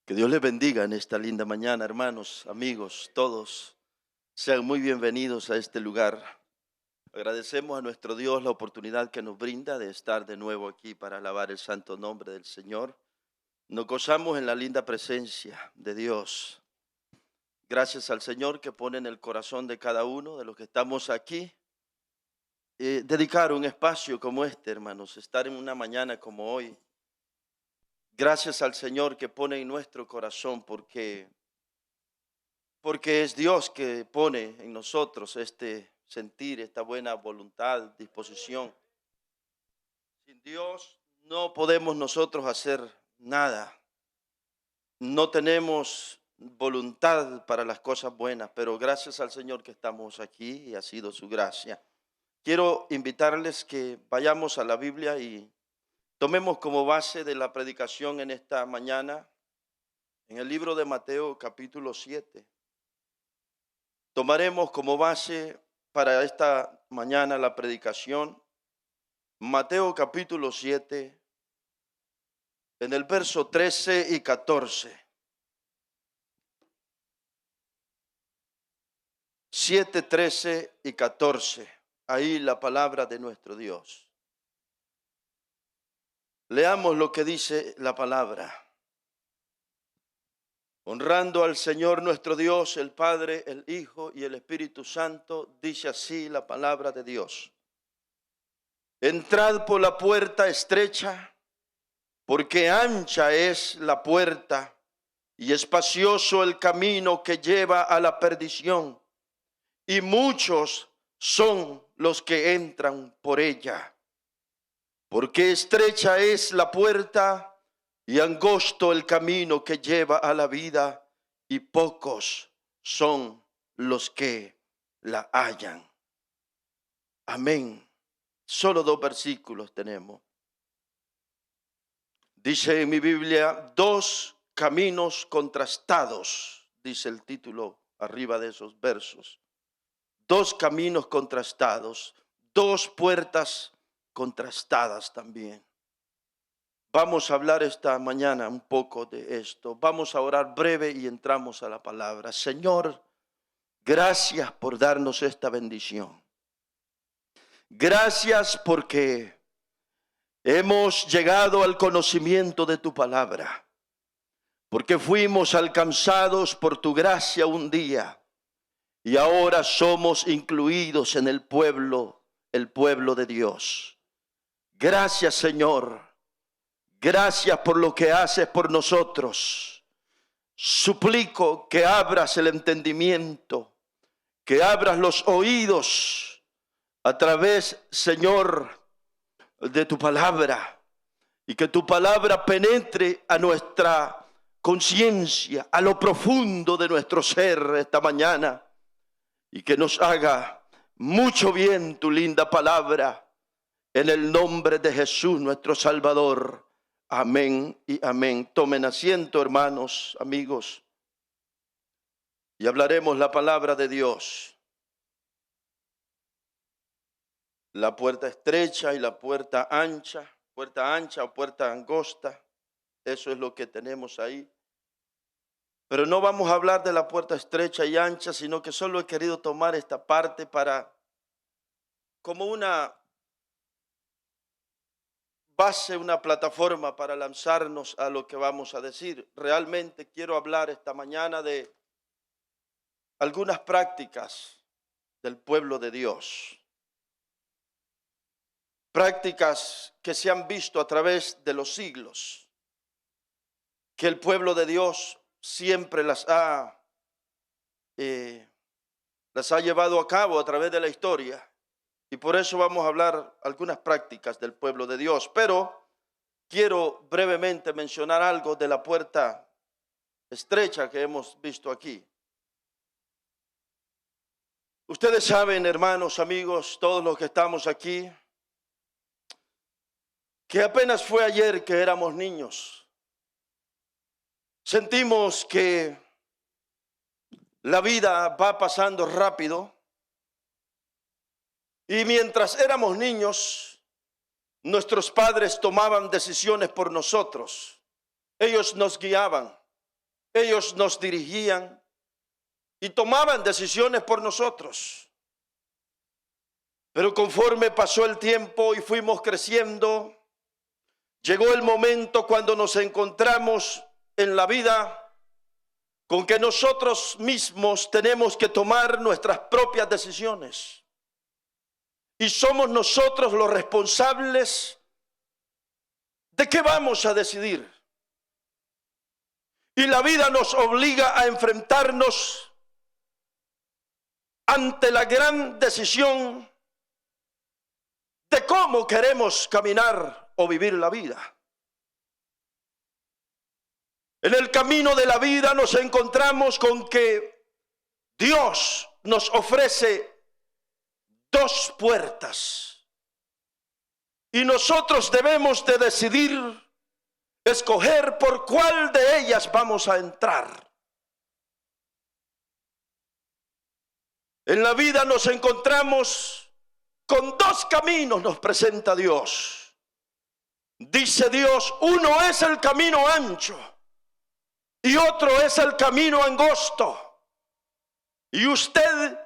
Que Dios les bendiga en esta linda mañana, hermanos, amigos, todos. Sean muy bienvenidos a este lugar. Agradecemos a nuestro Dios la oportunidad que nos brinda de estar de nuevo aquí para alabar el santo nombre del Señor. Nos gozamos en la linda presencia de Dios. Gracias al Señor que pone en el corazón de cada uno de los que estamos aquí dedicar un espacio como este, hermanos, estar en una mañana como hoy. Gracias al Señor que pone en nuestro corazón porque es Dios que pone en nosotros este sentir, esta buena voluntad, disposición. Sin Dios no podemos nosotros hacer nada. No tenemos voluntad para las cosas buenas, pero gracias al Señor que estamos aquí y ha sido su gracia. Quiero invitarles que vayamos a la Biblia y tomemos como base de la predicación en esta mañana, en el libro de Mateo capítulo 7. Tomaremos como base para esta mañana la predicación Mateo capítulo 7, en el verso 13 y 14. 7, 13 y 14. Ahí la palabra de nuestro Dios. Leamos lo que dice la palabra. Honrando al Señor nuestro Dios, el Padre, el Hijo y el Espíritu Santo, dice así la palabra de Dios. Entrad por la puerta estrecha, porque ancha es la puerta y espacioso el camino que lleva a la perdición, y muchos son los que entran por ella. Porque estrecha es la puerta y angosto el camino que lleva a la vida, y pocos son los que la hallan. Amén. Solo 2 versículos tenemos. Dice en mi Biblia, 2 caminos contrastados, dice el título arriba de esos versos. 2 caminos contrastados, 2 puertas contrastadas también. Vamos a hablar esta mañana un poco de esto. Vamos a orar breve y entramos a la palabra. Señor, gracias por darnos esta bendición. Gracias porque hemos llegado al conocimiento de tu palabra. Porque fuimos alcanzados por tu gracia un día y ahora somos incluidos en el pueblo de Dios. Gracias, Señor. Gracias por lo que haces por nosotros. Suplico que abras el entendimiento, que abras los oídos a través, Señor, de tu palabra, y que tu palabra penetre a nuestra conciencia, a lo profundo de nuestro ser esta mañana, y que nos haga mucho bien tu linda palabra, en el nombre de Jesús nuestro Salvador. Amén y amén. Tomen asiento, hermanos, amigos, y hablaremos la palabra de Dios. La puerta estrecha y la puerta ancha o puerta angosta, eso es lo que tenemos ahí. Pero no vamos a hablar de la puerta estrecha y ancha, sino que solo he querido tomar esta parte como una base, una plataforma para lanzarnos a lo que vamos a decir. Realmente quiero hablar esta mañana de algunas prácticas del pueblo de Dios. Prácticas que se han visto a través de los siglos, que el pueblo de Dios siempre las ha llevado a cabo a través de la historia. Y por eso vamos a hablar algunas prácticas del pueblo de Dios. Pero quiero brevemente mencionar algo de la puerta estrecha que hemos visto aquí. Ustedes saben, hermanos, amigos, todos los que estamos aquí, que apenas fue ayer que éramos niños. Sentimos que la vida va pasando rápido. Y mientras éramos niños, nuestros padres tomaban decisiones por nosotros. Ellos nos guiaban. Ellos nos dirigían y tomaban decisiones por nosotros. Pero conforme pasó el tiempo y fuimos creciendo, llegó el momento cuando nos encontramos en la vida con que nosotros mismos tenemos que tomar nuestras propias decisiones. Y somos nosotros los responsables de qué vamos a decidir. Y la vida nos obliga a enfrentarnos ante la gran decisión de cómo queremos caminar o vivir la vida. En el camino de la vida nos encontramos con que Dios nos ofrece dos puertas y nosotros debemos de decidir, escoger por cuál de ellas vamos a entrar. En la vida nos encontramos con dos caminos, nos presenta Dios. Dice Dios, uno es el camino ancho y otro es el camino angosto. Y usted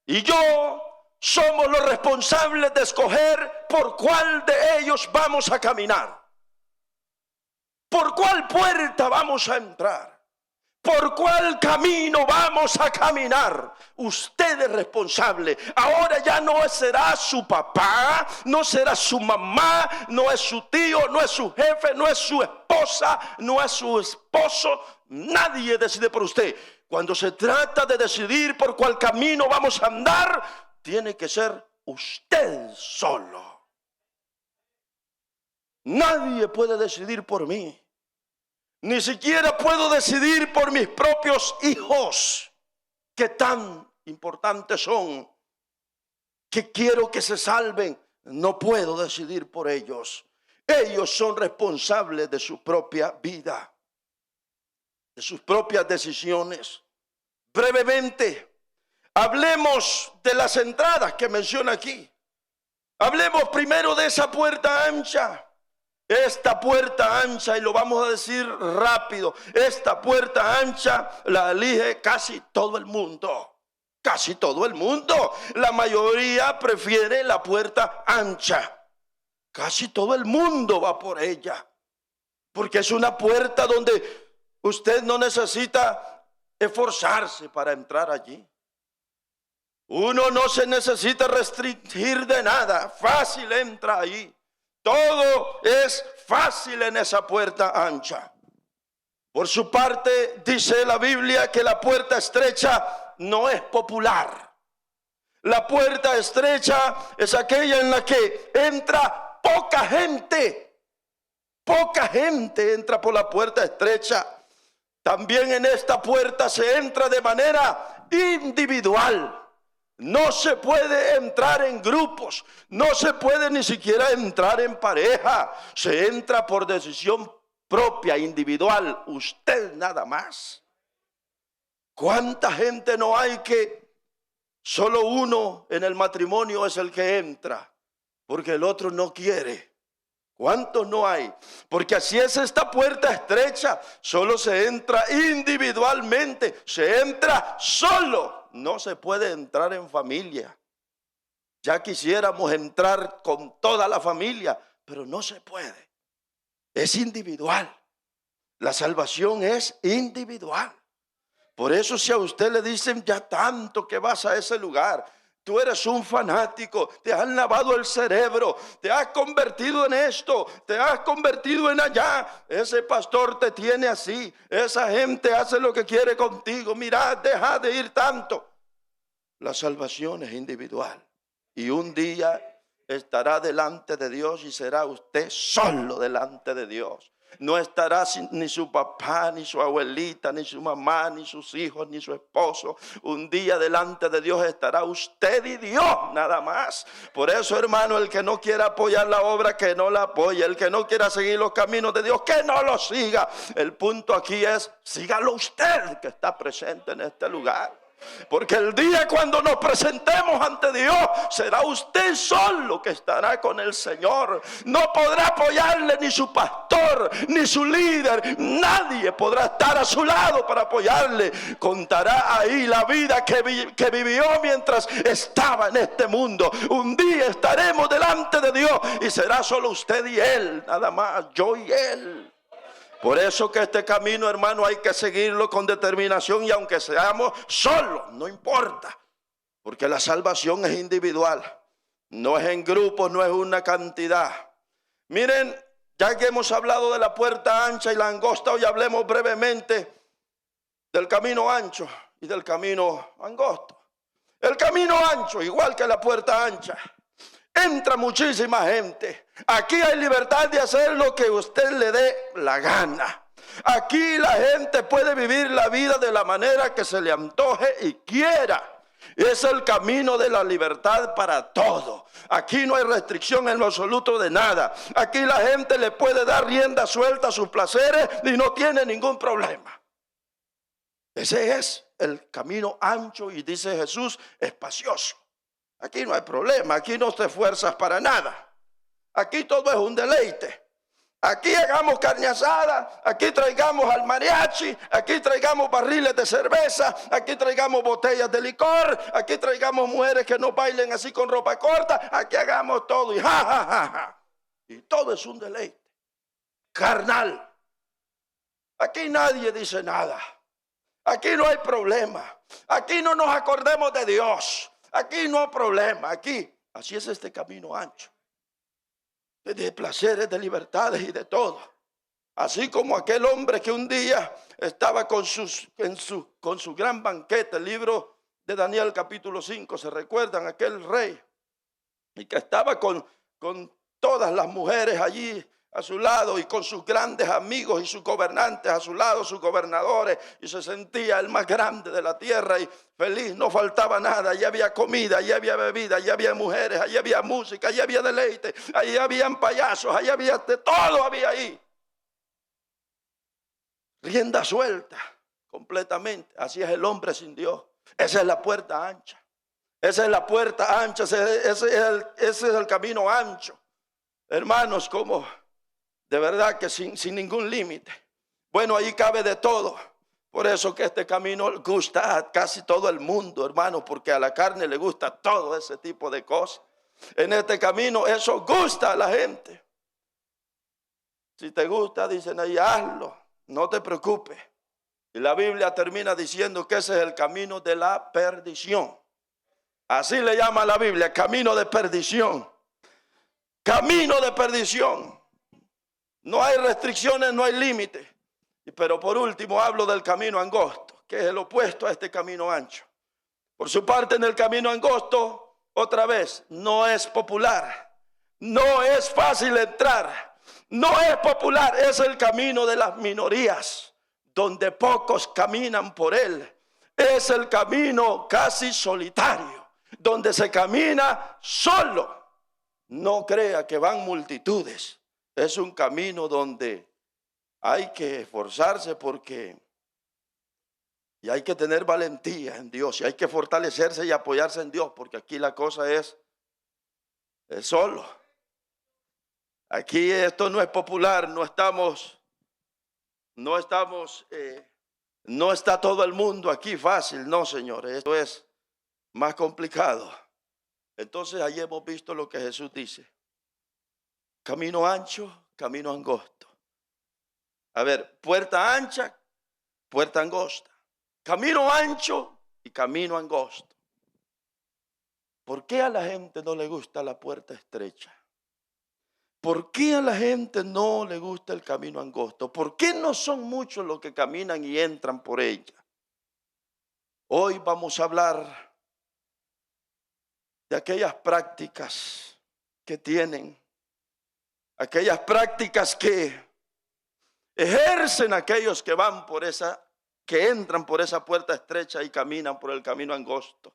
y yo somos los responsables de escoger por cuál de ellos vamos a caminar. ¿Por cuál puerta vamos a entrar? ¿Por cuál camino vamos a caminar? Usted es responsable. Ahora ya no será su papá, no será su mamá, no es su tío, no es su jefe, no es su esposa, no es su esposo. Nadie decide por usted. Cuando se trata de decidir por cuál camino vamos a andar, tiene que ser usted solo. Nadie puede decidir por mí. Ni siquiera puedo decidir por mis propios hijos, que tan importantes son, que quiero que se salven. No puedo decidir por ellos. Ellos son responsables de su propia vida, de sus propias decisiones. Brevemente, hablemos de las entradas que menciona aquí. Hablemos primero de esa puerta ancha. Esta puerta ancha, y lo vamos a decir rápido, esta puerta ancha la elige casi todo el mundo. Casi todo el mundo. La mayoría prefiere la puerta ancha. Casi todo el mundo va por ella. Porque es una puerta donde usted no necesita esforzarse para entrar allí. Uno no se necesita restringir de nada. Fácil entra allí. Todo es fácil en esa puerta ancha. Por su parte, dice la Biblia que la puerta estrecha no es popular. La puerta estrecha es aquella en la que entra poca gente. Poca gente entra por la puerta estrecha. También en esta puerta se entra de manera individual. No se puede entrar en grupos, no se puede ni siquiera entrar en pareja. Se entra por decisión propia, individual, usted nada más. ¿Cuánta gente no hay que solo uno en el matrimonio es el que entra porque el otro no quiere? ¿Cuántos no hay? Porque así es esta puerta estrecha. Solo se entra individualmente, se entra solo. No se puede entrar en familia. Ya quisiéramos entrar con toda la familia, pero no se puede. Es individual. La salvación es individual. Por eso si a usted le dicen ya tanto que vas a ese lugar, tú eres un fanático, te han lavado el cerebro, te has convertido en esto, te has convertido en allá. Ese pastor te tiene así, esa gente hace lo que quiere contigo. Mira, deja de ir tanto. La salvación es individual. Y un día estará delante de Dios y será usted solo delante de Dios. No estará ni su papá, ni su abuelita, ni su mamá, ni sus hijos, ni su esposo. Un día delante de Dios estará usted y Dios nada más. Por eso, hermano, el que no quiera apoyar la obra, que no la apoye. El que no quiera seguir los caminos de Dios, que no los siga. El punto aquí es, sígalo usted que está presente en este lugar. Porque el día cuando nos presentemos ante Dios, será usted solo que estará con el Señor. No podrá apoyarle ni su pastor, ni su líder. Nadie podrá estar a su lado para apoyarle. Contará ahí la vida que vivió mientras estaba en este mundo. Un día estaremos delante de Dios y será solo usted y Él, nada más, yo y Él. Por eso que este camino, hermano, hay que seguirlo con determinación, y aunque seamos solos, no importa, porque la salvación es individual, no es en grupos, no es una cantidad. Miren, ya que hemos hablado de la puerta ancha y la angosta, hoy hablemos brevemente del camino ancho y del camino angosto. El camino ancho, igual que la puerta ancha, entra muchísima gente. Aquí hay libertad de hacer lo que usted le dé la gana. Aquí la gente puede vivir la vida de la manera que se le antoje y quiera. Es el camino de la libertad para todo. Aquí no hay restricción en lo absoluto de nada. Aquí la gente le puede dar rienda suelta a sus placeres y no tiene ningún problema. Ese es el camino ancho y, dice Jesús, espacioso. Aquí no hay problema, aquí no te esfuerzas para nada. Aquí todo es un deleite. Aquí hagamos carne asada, aquí traigamos al mariachi, aquí traigamos barriles de cerveza, aquí traigamos botellas de licor, aquí traigamos mujeres que no bailen así con ropa corta, aquí hagamos todo y ja, ja, ja, ja. Y todo es un deleite carnal. Aquí nadie dice nada. Aquí no hay problema. Aquí no nos acordemos de Dios. Aquí no hay problema, aquí. Así es este camino ancho. De placeres, de libertades y de todo. Así como aquel hombre que un día estaba con su gran banquete. El libro de Daniel capítulo 5. ¿Se recuerdan? Aquel rey. Y que estaba con todas las mujeres allí a su lado y con sus grandes amigos y sus gobernantes a su lado, sus gobernadores, y se sentía el más grande de la tierra y feliz, no faltaba nada. Allí había comida, allí había bebida, allí había mujeres, allí había música, allí había deleite, allí habían payasos, allí había de todo, había ahí. Rienda suelta completamente. Así es el hombre sin Dios. Esa es la puerta ancha. Esa es la puerta ancha, ese es el camino ancho. Hermanos, como de verdad que sin ningún límite. Bueno, ahí cabe de todo. Por eso que este camino gusta a casi todo el mundo, hermano, porque a la carne le gusta todo ese tipo de cosas. En este camino eso gusta a la gente. Si te gusta, dicen ahí, hazlo, no te preocupes. Y la Biblia termina diciendo que ese es el camino de la perdición. Así le llama la Biblia, camino de perdición. Camino de perdición. No hay restricciones, no hay límites. Pero por último hablo del camino angosto, que es el opuesto a este camino ancho. Por su parte, en el camino angosto, otra vez, no es popular. No es fácil entrar. No es popular, es el camino de las minorías, donde pocos caminan por él. Es el camino casi solitario, donde se camina solo. No crea que van multitudes. Es un camino donde hay que esforzarse y hay que tener valentía en Dios, y hay que fortalecerse y apoyarse en Dios, porque aquí la cosa es solo. Aquí esto no es popular, no está todo el mundo aquí fácil, no, señores, esto es más complicado. Entonces ahí hemos visto lo que Jesús dice. Camino ancho, camino angosto. A ver, puerta ancha, puerta angosta. Camino ancho y camino angosto. ¿Por qué a la gente no le gusta la puerta estrecha? ¿Por qué a la gente no le gusta el camino angosto? ¿Por qué no son muchos los que caminan y entran por ella? Hoy vamos a hablar de aquellas prácticas que tienen, aquellas prácticas que ejercen aquellos que van por que entran por esa puerta estrecha y caminan por el camino angosto.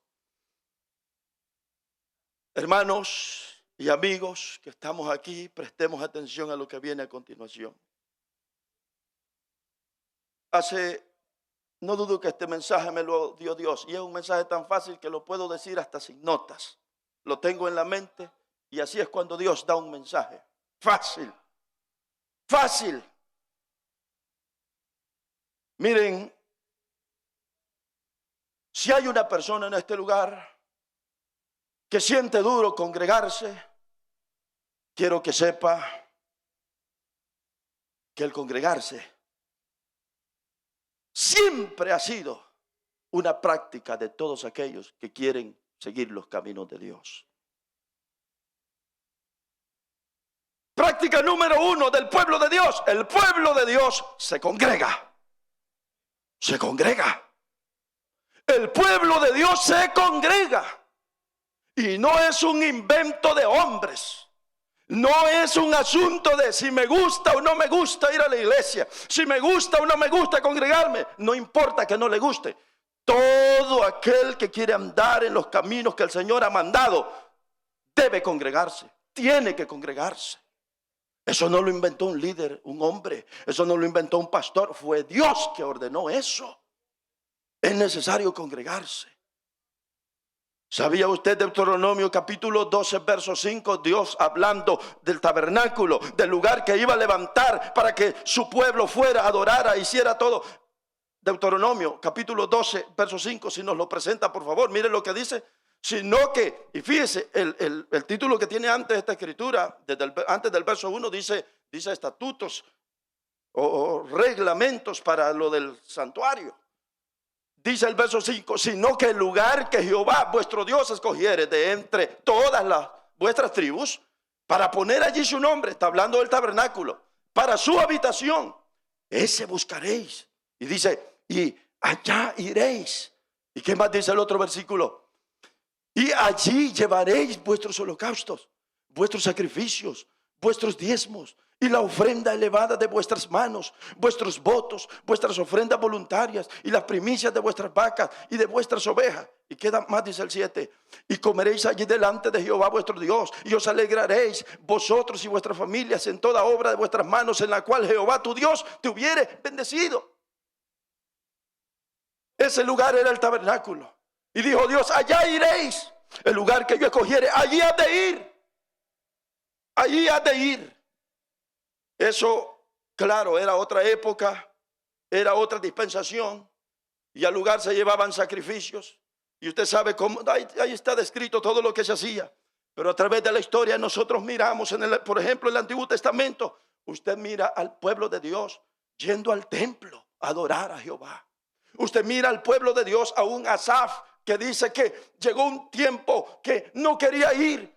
Hermanos y amigos que estamos aquí, prestemos atención a lo que viene a continuación. Hace No dudo que este mensaje me lo dio Dios. Y es un mensaje tan fácil que lo puedo decir hasta sin notas. Lo tengo en la mente y así es cuando Dios da un mensaje. Fácil. Fácil. Miren, si hay una persona en este lugar que siente duro congregarse, quiero que sepa que el congregarse siempre ha sido una práctica de todos aquellos que quieren seguir los caminos de Dios. Práctica número 1 del pueblo de Dios. El pueblo de Dios se congrega. Se congrega. El pueblo de Dios se congrega. Y no es un invento de hombres. No es un asunto de si me gusta o no me gusta ir a la iglesia. Si me gusta o no me gusta congregarme. No importa que no le guste. Todo aquel que quiere andar en los caminos que el Señor ha mandado debe congregarse. Tiene que congregarse. Eso no lo inventó un líder, un hombre. Eso no lo inventó un pastor. Fue Dios que ordenó eso. Es necesario congregarse. ¿Sabía usted Deuteronomio capítulo 12, verso 5? Dios hablando del tabernáculo, del lugar que iba a levantar para que su pueblo fuera, adorara, hiciera todo. Deuteronomio capítulo 12, verso 5, si nos lo presenta por favor, mire lo que dice. Sino que, y fíjese, el título que tiene antes esta escritura, antes del verso 1, dice estatutos o reglamentos para lo del santuario. Dice el verso 5, sino que el lugar que Jehová vuestro Dios escogiere de entre todas las vuestras tribus, para poner allí su nombre, está hablando del tabernáculo, para su habitación, ese buscaréis. Y dice, y allá iréis. ¿Y qué más dice el otro versículo? Y allí llevaréis vuestros holocaustos, vuestros sacrificios, vuestros diezmos y la ofrenda elevada de vuestras manos, vuestros votos, vuestras ofrendas voluntarias y las primicias de vuestras vacas y de vuestras ovejas. Y queda más, dice el 7. Y comeréis allí delante de Jehová vuestro Dios, y os alegraréis vosotros y vuestras familias en toda obra de vuestras manos, en la cual Jehová tu Dios te hubiere bendecido. Ese lugar era el tabernáculo. Y dijo Dios, allá iréis. El lugar que yo escogiere, allí has de ir. Allí has de ir. Eso, claro, era otra época, era otra dispensación. Y al lugar se llevaban sacrificios. Y usted sabe cómo, ahí está descrito todo lo que se hacía. Pero a través de la historia nosotros miramos, por ejemplo, en el Antiguo Testamento, usted mira al pueblo de Dios yendo al templo a adorar a Jehová. Usted mira al pueblo de Dios, a un Asaf, que dice que llegó un tiempo que no quería ir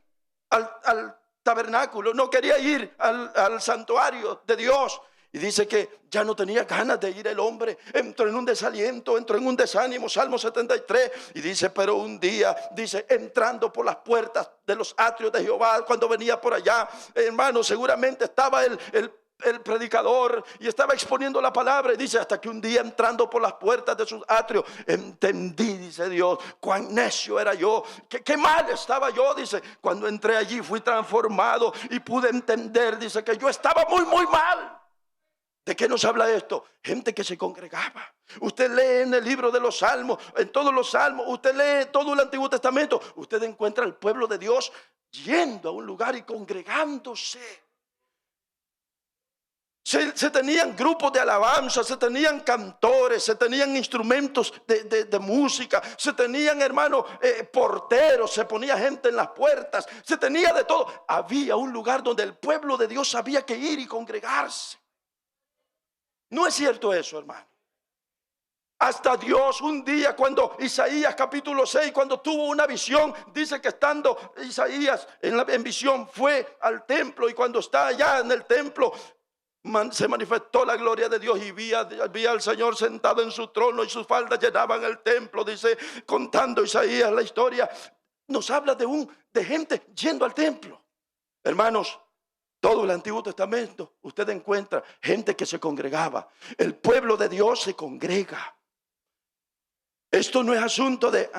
al tabernáculo, no quería ir al santuario de Dios. Y dice que ya no tenía ganas de ir el hombre. Entró en un desaliento, entró en un desánimo. Salmo 73. Y dice, pero un día, dice, entrando por las puertas de los atrios de Jehová, cuando venía por allá, hermano, seguramente estaba el predicador y estaba exponiendo la palabra, y dice, hasta que un día entrando por las puertas de sus atrios entendí, dice Dios, cuán necio era yo, qué mal estaba yo, dice, cuando entré allí fui transformado y pude entender, dice, que yo estaba muy mal. ¿De qué nos habla esto? Gente que se congregaba. Usted lee en el libro de los Salmos, en todos los Salmos, usted lee todo el Antiguo Testamento, usted encuentra al pueblo de Dios yendo a un lugar y congregándose. Se tenían grupos de alabanza, se tenían cantores, se tenían instrumentos de música, se tenían, hermanos, porteros, se ponía gente en las puertas, se tenía de todo. Había un lugar donde el pueblo de Dios sabía que ir y congregarse. ¿No es cierto eso, hermano? Hasta Dios un día, cuando Isaías capítulo 6, cuando tuvo una visión, dice que estando Isaías en visión fue al templo, y cuando está allá en el templo se manifestó la gloria de Dios, y vi al Señor sentado en su trono y sus faldas llenaban el templo. Dice, contando Isaías la historia, nos habla de gente yendo al templo. Hermanos, todo el Antiguo Testamento usted encuentra gente que se congregaba. El pueblo de Dios se congrega. Esto no es asunto de,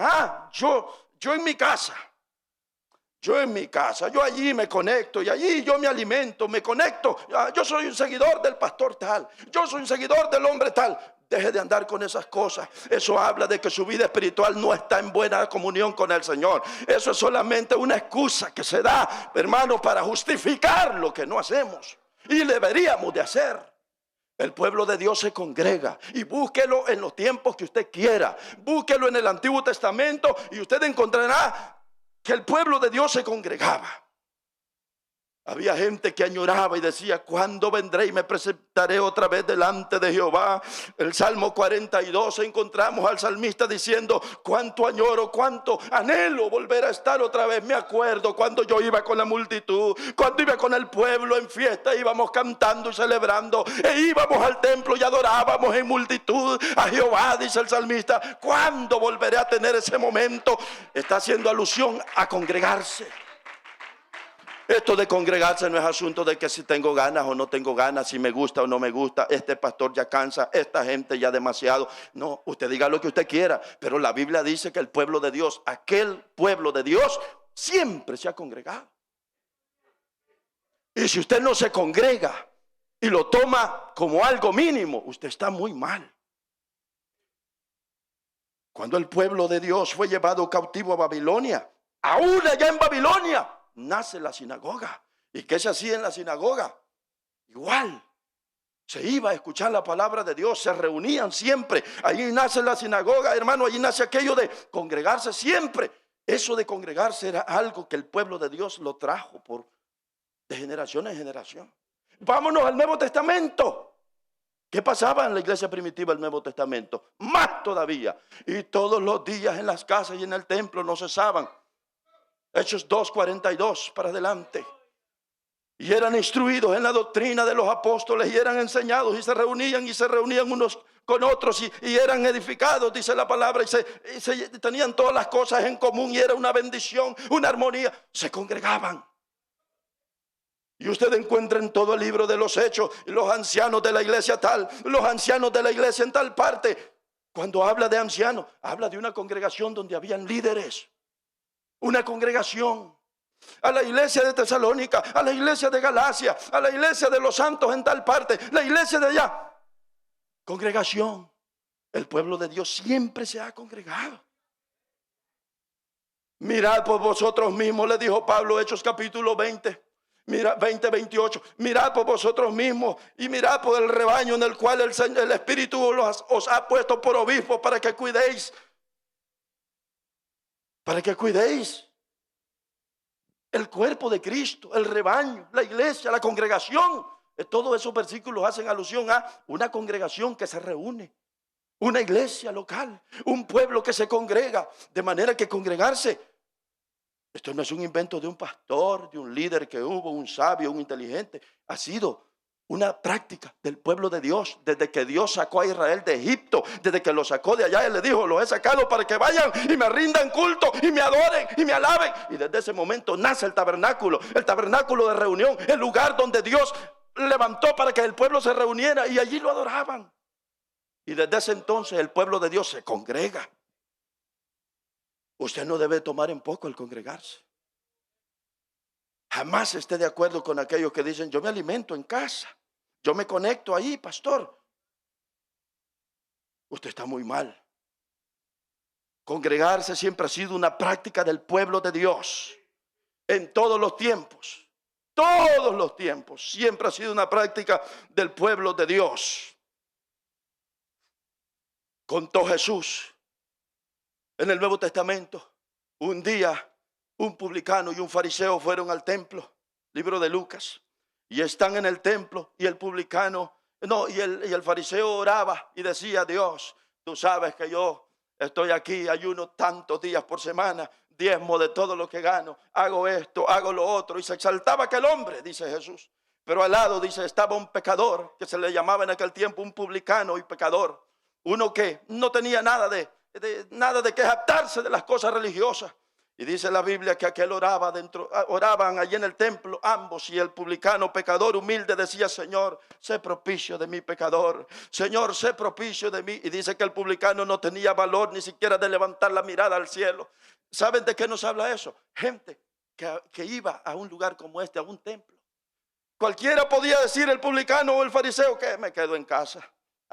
yo en mi casa. Yo en mi casa, yo allí me conecto y allí yo me alimento, me conecto. Yo soy un seguidor del pastor tal, yo soy un seguidor del hombre tal. Deje de andar con esas cosas. Eso habla de que su vida espiritual no está en buena comunión con el Señor. Eso es solamente una excusa que se da, hermano, para justificar lo que no hacemos y deberíamos de hacer. El pueblo de Dios se congrega, y búsquelo en los tiempos que usted quiera. Búsquelo en el Antiguo Testamento y usted encontrará que el pueblo de Dios se congregaba. Había gente que añoraba y decía: ¿cuándo vendré y me presentaré otra vez delante de Jehová? El Salmo 42 encontramos al salmista diciendo: cuánto añoro, cuánto anhelo volver a estar otra vez. Me acuerdo cuando yo iba con la multitud, cuando iba con el pueblo en fiesta, íbamos cantando y celebrando, e íbamos al templo y adorábamos en multitud a Jehová, dice el salmista. ¿Cuándo volveré a tener ese momento? Está haciendo alusión a congregarse. Esto de congregarse no es asunto de que si tengo ganas o no tengo ganas, si me gusta o no me gusta, este pastor ya cansa, esta gente ya demasiado. No, usted diga lo que usted quiera, pero la Biblia dice que el pueblo de Dios, aquel pueblo de Dios, siempre se ha congregado. Y si usted no se congrega y lo toma como algo mínimo, usted está muy mal. Cuando el pueblo de Dios fue llevado cautivo a Babilonia, aún allá en Babilonia nace la sinagoga. ¿Y qué se hacía en la sinagoga? Igual, se iba a escuchar la palabra de Dios, se reunían siempre. Allí nace la sinagoga, hermano, allí nace aquello de congregarse siempre. Eso de congregarse era algo que el pueblo de Dios lo trajo de generación en generación. Vámonos al Nuevo Testamento. ¿Qué pasaba en la iglesia primitiva del Nuevo Testamento? Más todavía. Y todos los días en las casas y en el templo no cesaban. Hechos 2:42 para adelante. Y eran instruidos en la doctrina de los apóstoles, y eran enseñados, y se reunían unos con otros, y eran edificados, dice la palabra, y tenían todas las cosas en común, y era una bendición, una armonía. Se congregaban. Y usted encuentra en todo el libro de los Hechos, los ancianos de la iglesia tal, los ancianos de la iglesia en tal parte. Cuando habla de ancianos, habla de una congregación donde habían líderes. Una congregación. A la iglesia de Tesalónica, a la iglesia de Galacia, a la iglesia de los santos en tal parte, la iglesia de allá. Congregación. El pueblo de Dios siempre se ha congregado. Mirad por vosotros mismos, le dijo Pablo, Hechos capítulo 20. Mira, 28. Mirad por vosotros mismos y mirad por el rebaño en el cual el Espíritu os ha puesto por obispos, para que cuidéis. Para que cuidéis el cuerpo de Cristo, el rebaño, la iglesia, la congregación. Todos esos versículos hacen alusión a una congregación que se reúne, una iglesia local, un pueblo que se congrega. De manera que congregarse, esto no es un invento de un pastor, de un líder que hubo, un sabio, un inteligente. Ha sido una práctica del pueblo de Dios desde que Dios sacó a Israel de Egipto. Desde que lo sacó de allá, Él le dijo: los he sacado para que vayan y me rindan culto y me adoren y me alaben. Y desde ese momento nace el tabernáculo de reunión, el lugar donde Dios levantó para que el pueblo se reuniera, y allí lo adoraban. Y desde ese entonces el pueblo de Dios se congrega. Usted no debe tomar en poco el congregarse. Jamás esté de acuerdo con aquellos que dicen: yo me alimento en casa, yo me conecto ahí, pastor. Usted está muy mal. Congregarse siempre ha sido una práctica del pueblo de Dios. En todos los tiempos. Todos los tiempos. Siempre ha sido una práctica del pueblo de Dios. Contó Jesús en el Nuevo Testamento. Un día un publicano y un fariseo fueron al templo, libro de Lucas, y están en el templo, y el publicano, y el fariseo oraba y decía: Dios, tú sabes que yo estoy aquí, ayuno tantos días por semana, diezmo de todo lo que gano, hago esto, hago lo otro. Y se exaltaba aquel hombre, dice Jesús. Pero al lado, dice, estaba un pecador, que se le llamaba en aquel tiempo un publicano y pecador. Uno que no tenía nada de que jactarse de las cosas religiosas. Y dice la Biblia que aquel oraban allí en el templo ambos, y el publicano pecador humilde decía: Señor, sé propicio de mi pecador. Señor, sé propicio de mí. Y dice que el publicano no tenía valor ni siquiera de levantar la mirada al cielo. ¿Saben de qué nos habla eso? Gente que iba a un lugar como este, a un templo. Cualquiera podía decir, el publicano o el fariseo, que me quedo en casa.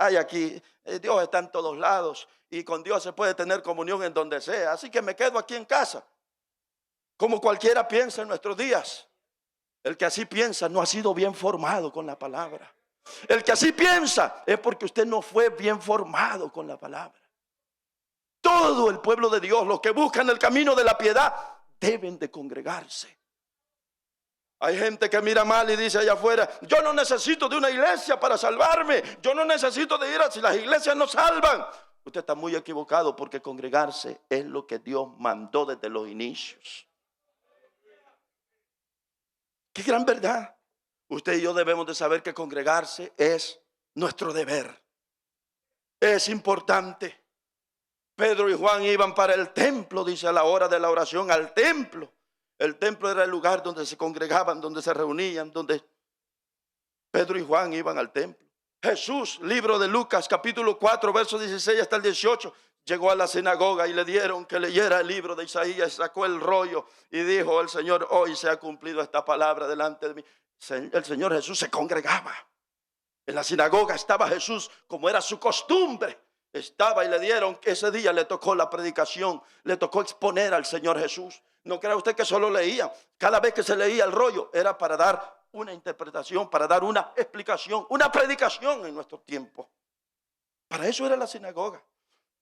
Ay, aquí Dios está en todos lados y con Dios se puede tener comunión en donde sea. Así que me quedo aquí en casa. Como cualquiera piensa en nuestros días. El que así piensa no ha sido bien formado con la palabra. El que así piensa es porque usted no fue bien formado con la palabra. Todo el pueblo de Dios, los que buscan el camino de la piedad, deben de congregarse. Hay gente que mira mal y dice allá afuera: yo no necesito de una iglesia para salvarme. Yo no necesito de ir a si las iglesias no salvan. Usted está muy equivocado, porque congregarse es lo que Dios mandó desde los inicios. Qué gran verdad. Usted y yo debemos de saber que congregarse es nuestro deber. Es importante. Pedro y Juan iban para el templo, dice, a la hora de la oración, al templo. El templo era el lugar donde se congregaban, donde se reunían, donde Pedro y Juan iban al templo. Jesús, libro de Lucas, capítulo 4, versos 16 hasta el 18, llegó a la sinagoga y le dieron que leyera el libro de Isaías, sacó el rollo y dijo: el Señor, hoy se ha cumplido esta palabra delante de mí. El Señor Jesús se congregaba. En la sinagoga estaba Jesús, como era su costumbre. Estaba, y le dieron que ese día le tocó la predicación, le tocó exponer al Señor Jesús. No crea usted que solo leía. Cada vez que se leía el rollo era para dar una interpretación, para dar una explicación, una predicación en nuestro tiempo. Para eso era la sinagoga.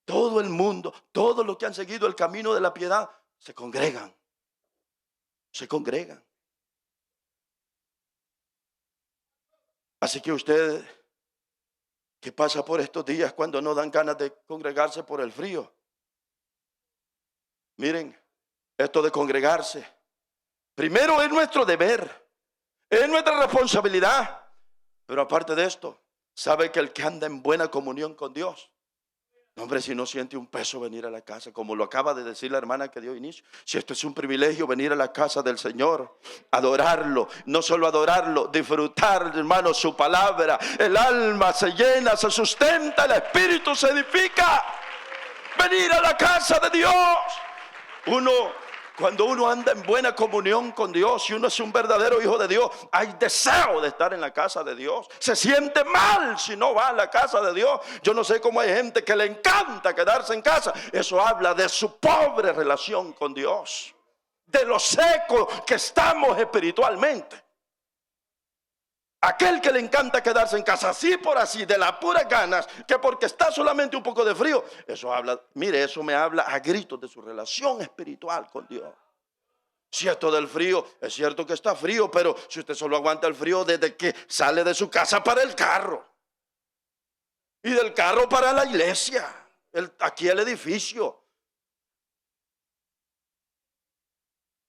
Todo el mundo, todos los que han seguido el camino de la piedad, se congregan. Se congregan. Así que usted, ¿qué pasa por estos días cuando no dan ganas de congregarse por el frío? Miren, esto de congregarse, primero es nuestro deber, es nuestra responsabilidad. Pero aparte de esto, sabe que el que anda en buena comunión con Dios, hombre, si no siente un peso venir a la casa, como lo acaba de decir la hermana que dio inicio. Si esto es un privilegio, venir a la casa del Señor, adorarlo, no solo adorarlo, disfrutar, hermano, su palabra. El alma se llena, se sustenta, el espíritu se edifica. Venir a la casa de Dios. Cuando uno anda en buena comunión con Dios y uno es un verdadero hijo de Dios, hay deseo de estar en la casa de Dios. Se siente mal si no va a la casa de Dios. Yo no sé cómo hay gente que le encanta quedarse en casa. Eso habla de su pobre relación con Dios, de lo seco que estamos espiritualmente. Aquel que le encanta quedarse en casa así por así, de las puras ganas, que porque está solamente un poco de frío, eso habla, mire, eso me habla a gritos de su relación espiritual con Dios. Si esto del frío, es cierto que está frío, pero si usted solo aguanta el frío desde que sale de su casa para el carro, y del carro para la iglesia, aquí el edificio.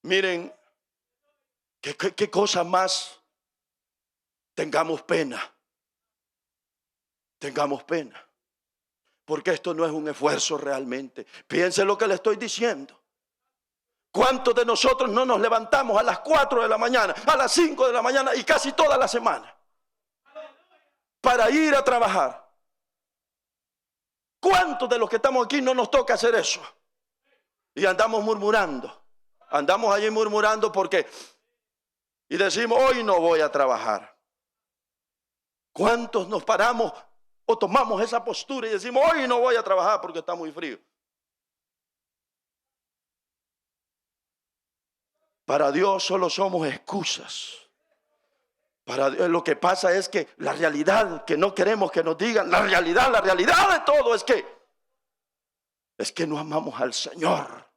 Miren, qué cosa más. Tengamos pena, porque esto no es un esfuerzo realmente. Piense lo que le estoy diciendo. ¿Cuántos de nosotros no nos levantamos a las 4 de la mañana, a las 5 de la mañana y casi toda la semana para ir a trabajar? ¿Cuántos de los que estamos aquí no nos toca hacer eso? Y andamos murmurando, andamos allí murmurando y decimos: hoy no voy a trabajar. ¿Cuántos nos paramos o tomamos esa postura y decimos: hoy no voy a trabajar porque está muy frío? Para Dios solo somos excusas. Para Dios, lo que pasa es que la realidad que no queremos que nos digan, la realidad de todo es que no amamos al Señor.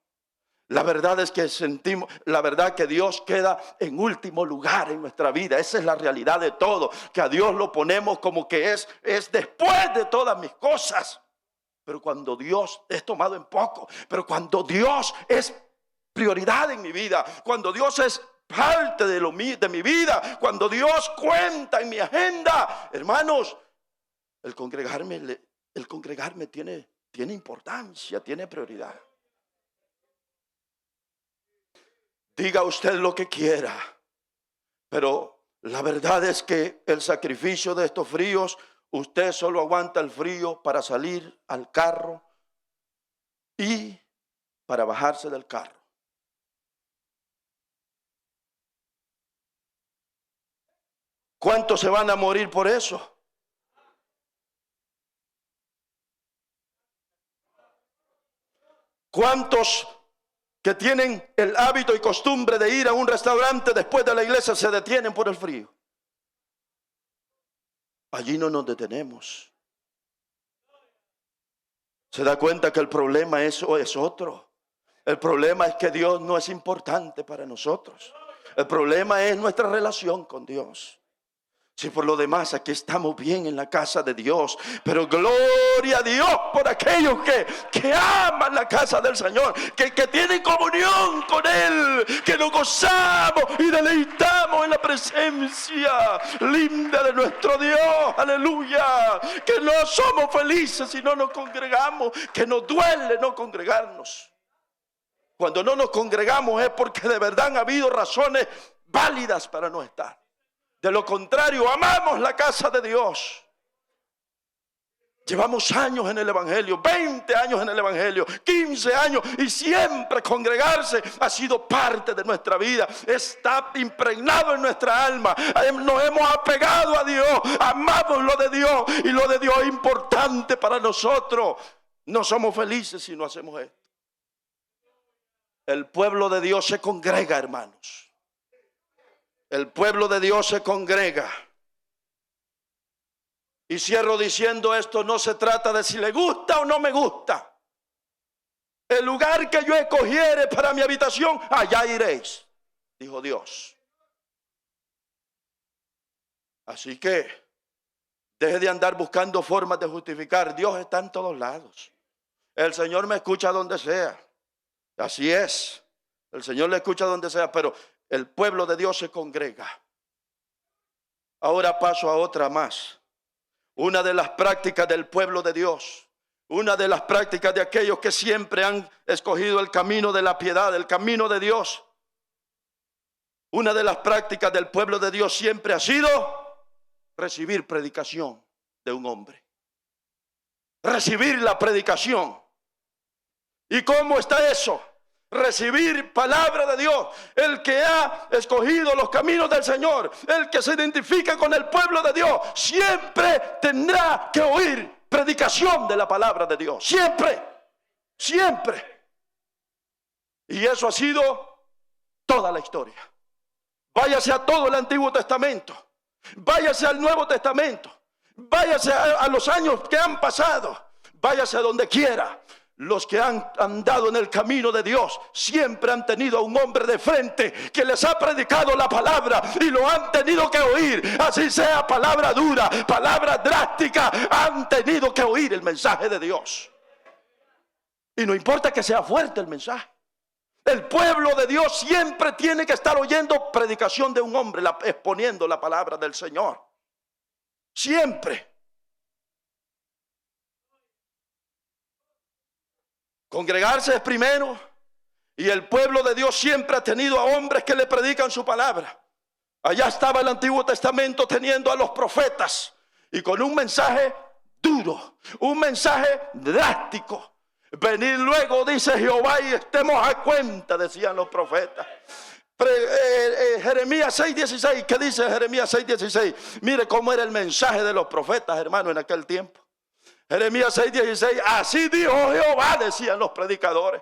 La verdad es que sentimos, la verdad que Dios queda en último lugar en nuestra vida. Esa es la realidad de todo, que a Dios lo ponemos como que es después de todas mis cosas. Pero cuando Dios es tomado en poco, pero cuando Dios es prioridad en mi vida, cuando Dios es parte de mi vida, cuando Dios cuenta en mi agenda, hermanos, el congregarme tiene importancia, tiene prioridad. Diga usted lo que quiera, pero la verdad es que el sacrificio de estos fríos, usted solo aguanta el frío para salir al carro y para bajarse del carro. ¿Cuántos se van a morir por eso? ¿Cuántos que tienen el hábito y costumbre de ir a un restaurante después de la iglesia se detienen por el frío? Allí no nos detenemos. ¿Se da cuenta que el problema es otro? El problema es que Dios no es importante para nosotros. El problema es nuestra relación con Dios. Si por lo demás aquí estamos bien en la casa de Dios, pero gloria a Dios por aquellos que aman la casa del Señor, que tienen comunión con Él, que nos gozamos y deleitamos en la presencia linda de nuestro Dios, aleluya, que no somos felices si no nos congregamos, que nos duele no congregarnos. Cuando no nos congregamos es porque de verdad han habido razones válidas para no estar. De lo contrario, amamos la casa de Dios. Llevamos años en el Evangelio, 20 años en el Evangelio, 15 años, y siempre congregarse ha sido parte de nuestra vida. Está impregnado en nuestra alma. Nos hemos apegado a Dios, amamos lo de Dios, y lo de Dios es importante para nosotros. No somos felices si no hacemos esto. El pueblo de Dios se congrega, hermanos. El pueblo de Dios se congrega. Y cierro diciendo esto: no se trata de si le gusta o no me gusta. El lugar que yo escogiere para mi habitación, allá iréis, dijo Dios. Así que deje de andar buscando formas de justificar. Dios está en todos lados. El Señor me escucha donde sea. Así es. El Señor le escucha donde sea, pero el pueblo de Dios se congrega. Ahora paso a otra más. Una de las prácticas del pueblo de Dios, una de las prácticas de aquellos que siempre han escogido el camino de la piedad, el camino de Dios. Una de las prácticas del pueblo de Dios siempre ha sido recibir predicación de un hombre. Recibir la predicación. ¿Y cómo está eso? Recibir palabra de Dios. El que ha escogido los caminos del Señor, el que se identifica con el pueblo de Dios, siempre tendrá que oír predicación de la palabra de Dios. Siempre, siempre. Y eso ha sido toda la historia. Váyase a todo el Antiguo Testamento, váyase al Nuevo Testamento, váyase a los años que han pasado, váyase a donde quiera. Los que han andado en el camino de Dios siempre han tenido a un hombre de frente que les ha predicado la palabra y lo han tenido que oír. Así sea palabra dura, palabra drástica, han tenido que oír el mensaje de Dios. Y no importa que sea fuerte el mensaje. El pueblo de Dios siempre tiene que estar oyendo predicación de un hombre, exponiendo la palabra del Señor. Siempre. Congregarse es primero, y el pueblo de Dios siempre ha tenido a hombres que le predican su palabra. Allá estaba el Antiguo Testamento teniendo a los profetas y con un mensaje duro, un mensaje drástico. Venid luego, dice Jehová, y estemos a cuenta, decían los profetas. Jeremías 6:16, ¿qué dice Jeremías 6:16? Mire cómo era el mensaje de los profetas, hermano, en aquel tiempo. Jeremías 6:16, así dijo Jehová, decían los predicadores.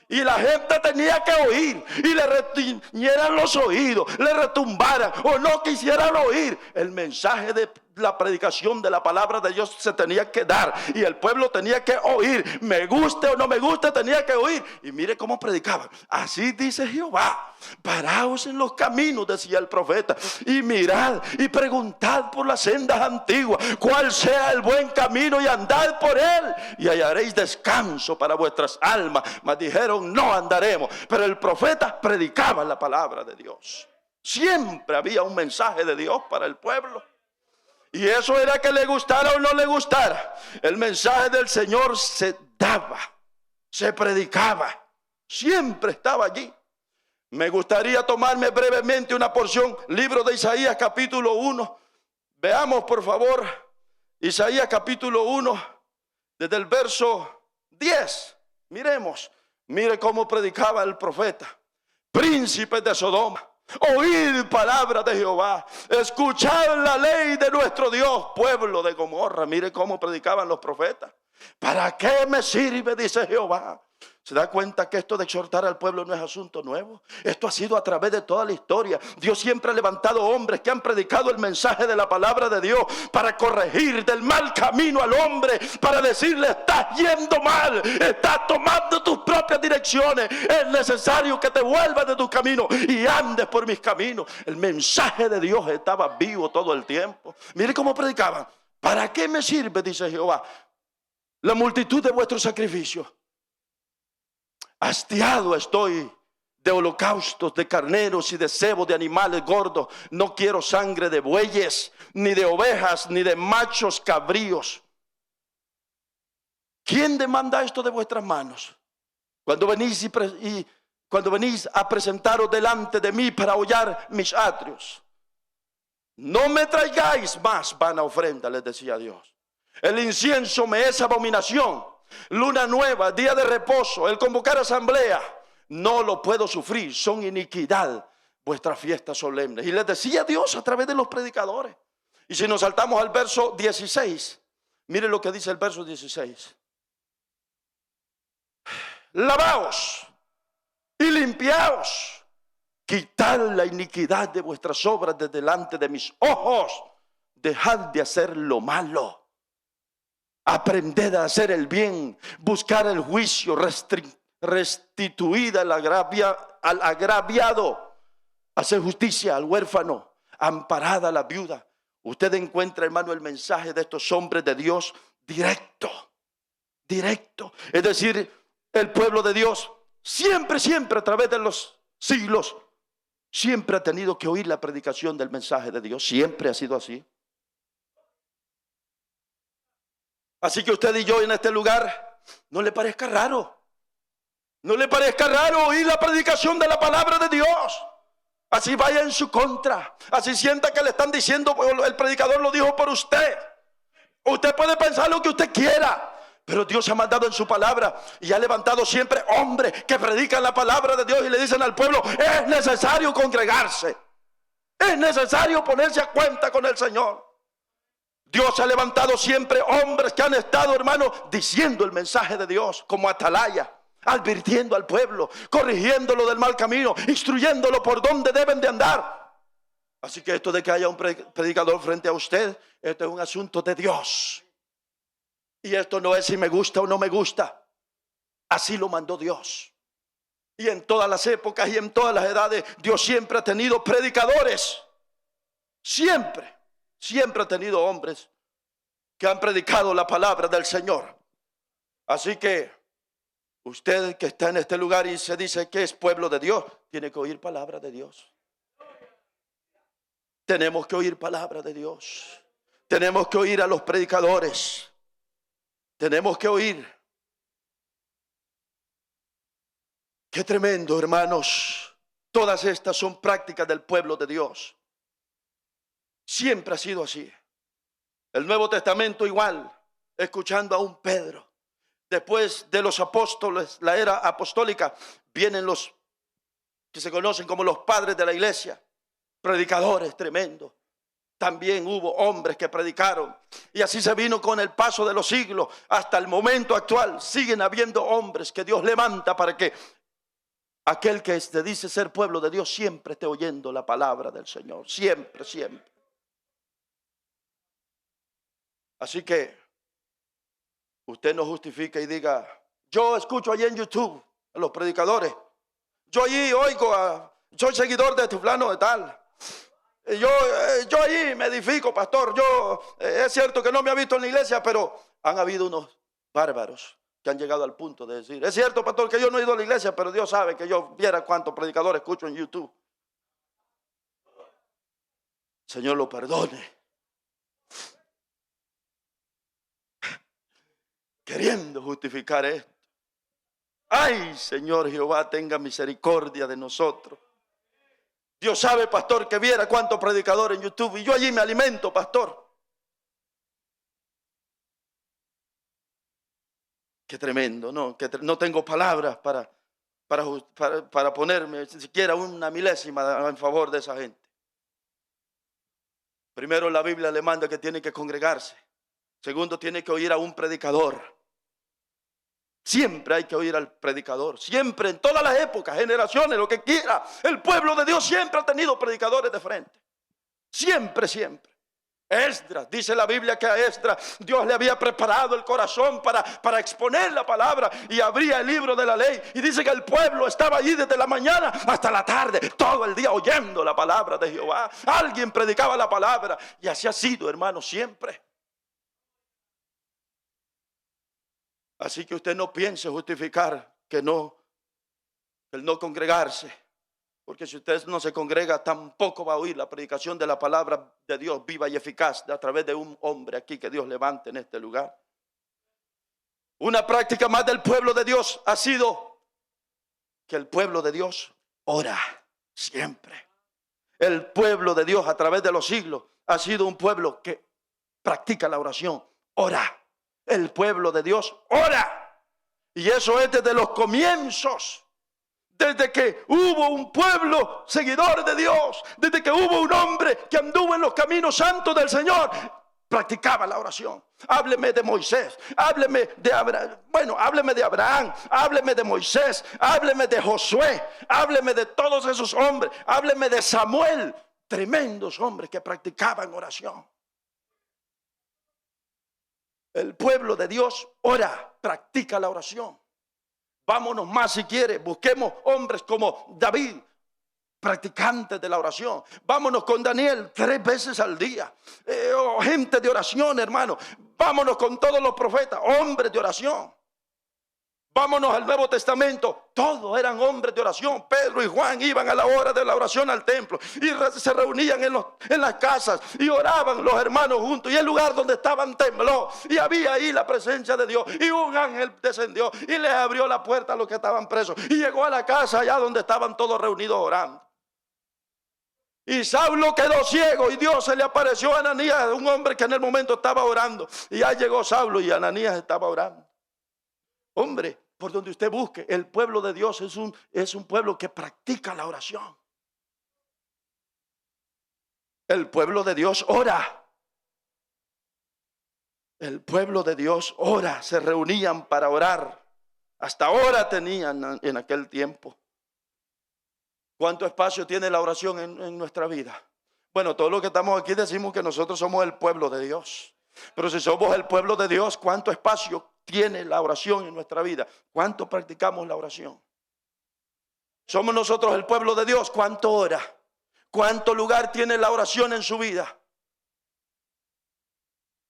Y la gente tenía que oír y le retiñeran los oídos, le retumbaran o no quisieran oír. El mensaje de la predicación de la palabra de Dios se tenía que dar y el pueblo tenía que oír. Me guste o no me guste, tenía que oír. Y mire cómo predicaban. Así dice Jehová, paraos en los caminos, decía el profeta, y mirad y preguntad por las sendas antiguas cuál sea el buen camino y andad por él y hallaréis descanso para vuestras almas. Mas dijeron, no andaremos. Pero el profeta predicaba la palabra de Dios. Siempre había un mensaje de Dios para el pueblo. Y eso era que le gustara o no le gustara. El mensaje del Señor se daba, se predicaba. Siempre estaba allí. Me gustaría tomarme brevemente una porción, libro de Isaías capítulo 1. Veamos por favor Isaías capítulo 1, desde el verso 10. Miremos, mire cómo predicaba el profeta. Príncipes de Sodoma, oíd palabra de Jehová, escuchad la ley de nuestro Dios. Pueblo de Gomorra, mire cómo predicaban los profetas. ¿Para qué me sirve, dice Jehová, ¿Se da cuenta que esto de exhortar al pueblo no es asunto nuevo? Esto ha sido a través de toda la historia. Dios siempre ha levantado hombres que han predicado el mensaje de la palabra de Dios para corregir del mal camino al hombre, para decirle: estás yendo mal, estás tomando tus propias direcciones, es necesario que te vuelvas de tus caminos y andes por mis caminos. El mensaje de Dios estaba vivo todo el tiempo. Mire cómo predicaban: ¿para qué me sirve, dice Jehová, la multitud de vuestros sacrificios? Hastiado estoy de holocaustos, de carneros y de cebo de animales gordos. No quiero sangre de bueyes, ni de ovejas, ni de machos cabríos. ¿Quién demanda esto de vuestras manos? Cuando venís cuando venís a presentaros delante de mí para hollar mis atrios, no me traigáis más vana ofrenda, les decía Dios. El incienso me es abominación. Luna nueva, día de reposo, el convocar asamblea, no lo puedo sufrir. Son iniquidad vuestras fiestas solemnes. Y les decía Dios a través de los predicadores. Y si nos saltamos al verso 16, mire lo que dice el verso 16: lavaos y limpiaos, quitad la iniquidad de vuestras obras de delante de mis ojos, dejad de hacer lo malo. Aprended a hacer el bien, buscar el juicio, restituid al agraviado, hacer justicia al huérfano, amparad a la viuda. Usted encuentra, hermano, el mensaje de estos hombres de Dios directo. Es decir, el pueblo de Dios siempre a través de los siglos, siempre ha tenido que oír la predicación del mensaje de Dios. Siempre ha sido así. Así que usted y yo en este lugar, no le parezca raro. No le parezca raro oír la predicación de la palabra de Dios. Así vaya en su contra. Así sienta que le están diciendo: el predicador lo dijo por usted. Usted puede pensar lo que usted quiera, pero Dios ha mandado en su palabra y ha levantado siempre hombres que predican la palabra de Dios y le dicen al pueblo: es necesario congregarse. Es necesario ponerse a cuenta con el Señor. Dios ha levantado siempre hombres que han estado, hermano, diciendo el mensaje de Dios como atalaya, advirtiendo al pueblo, corrigiéndolo del mal camino, instruyéndolo por donde deben de andar. Así que esto de que haya un predicador frente a usted, esto es un asunto de Dios. Y esto no es si me gusta o no me gusta. Así lo mandó Dios. Y en todas las épocas y en todas las edades, Dios siempre ha tenido predicadores. Siempre ha tenido hombres que han predicado la palabra del Señor. Así que usted que está en este lugar y se dice que es pueblo de Dios, tiene que oír palabra de Dios. Tenemos que oír palabra de Dios. Tenemos que oír a los predicadores. Tenemos que oír. Qué tremendo, hermanos. Todas estas son prácticas del pueblo de Dios. Siempre ha sido así. El Nuevo Testamento igual, escuchando a un Pedro. Después de los apóstoles, la era apostólica, vienen los que se conocen como los padres de la iglesia, predicadores tremendos. También hubo hombres que predicaron. Y así se vino con el paso de los siglos hasta el momento actual. Siguen habiendo hombres que Dios levanta para que aquel que se dice ser pueblo de Dios siempre esté oyendo la palabra del Señor. Siempre. Así que usted no justifica y diga: yo escucho allí en YouTube a los predicadores, yo allí oigo soy seguidor de fulano de tal, yo allí me edifico, pastor. Es cierto que no me ha visto en la iglesia, pero han habido unos bárbaros que han llegado al punto de decir: es cierto, pastor, que yo no he ido a la iglesia, pero Dios sabe que yo viera cuántos predicadores escucho en YouTube. Señor lo perdone. Queriendo justificar esto. Ay, Señor Jehová, tenga misericordia de nosotros. Dios sabe, pastor, que viera cuántos predicadores en YouTube y yo allí me alimento, pastor. Qué tremendo, ¿no? Que no tengo palabras para ponerme siquiera una milésima en favor de esa gente. Primero, la Biblia le manda que tiene que congregarse. Segundo, tiene que oír a un predicador. Siempre hay que oír al predicador. Siempre, en todas las épocas, generaciones, lo que quiera. El pueblo de Dios siempre ha tenido predicadores de frente. Siempre, siempre. Esdras, dice la Biblia que a Esdras Dios le había preparado el corazón para exponer la palabra y abría el libro de la ley. Y dice que el pueblo estaba allí desde la mañana hasta la tarde, todo el día oyendo la palabra de Jehová. Alguien predicaba la palabra y así ha sido, hermano, siempre. Así que usted no piense justificar que el no congregarse. Porque si usted no se congrega, tampoco va a oír la predicación de la palabra de Dios viva y eficaz a través de un hombre aquí que Dios levante en este lugar. Una práctica más del pueblo de Dios ha sido que el pueblo de Dios ora siempre. El pueblo de Dios a través de los siglos ha sido un pueblo que practica la oración, ora. El pueblo de Dios ora. Y eso es desde los comienzos. Desde que hubo un pueblo seguidor de Dios, desde que hubo un hombre que anduvo en los caminos santos del Señor, practicaba la oración. Hábleme de Moisés, hábleme de Abraham, hábleme de Abraham, hábleme de Moisés, hábleme de Josué, hábleme de todos esos hombres, hábleme de Samuel, tremendos hombres que practicaban oración. El pueblo de Dios ora, practica la oración. Vámonos más si quiere, busquemos hombres como David, practicantes de la oración. Vámonos con Daniel 3 veces al día. Gente de oración, hermano. Vámonos con todos los profetas, hombres de oración. Vámonos al Nuevo Testamento, todos eran hombres de oración. Pedro y Juan iban a la hora de la oración al templo y se reunían en las casas y oraban los hermanos juntos. Y el lugar donde estaban tembló y había ahí la presencia de Dios. Y un ángel descendió y les abrió la puerta a los que estaban presos. Y llegó a la casa allá donde estaban todos reunidos orando. Y Saulo quedó ciego y Dios se le apareció a Ananías, un hombre que en el momento estaba orando. Y ya llegó Saulo y Ananías estaba orando. Hombre, por donde usted busque, el pueblo de Dios es un pueblo que practica la oración. El pueblo de Dios ora. El pueblo de Dios ora. Se reunían para orar. Hasta ahora tenían en aquel tiempo. ¿Cuánto espacio tiene la oración en nuestra vida? Bueno, todos los que estamos aquí decimos que nosotros somos el pueblo de Dios. Pero si somos el pueblo de Dios, ¿cuánto espacio tiene la oración en nuestra vida? ¿Cuánto practicamos la oración? ¿Somos nosotros el pueblo de Dios? ¿Cuánto ora? ¿Cuánto lugar tiene la oración en su vida?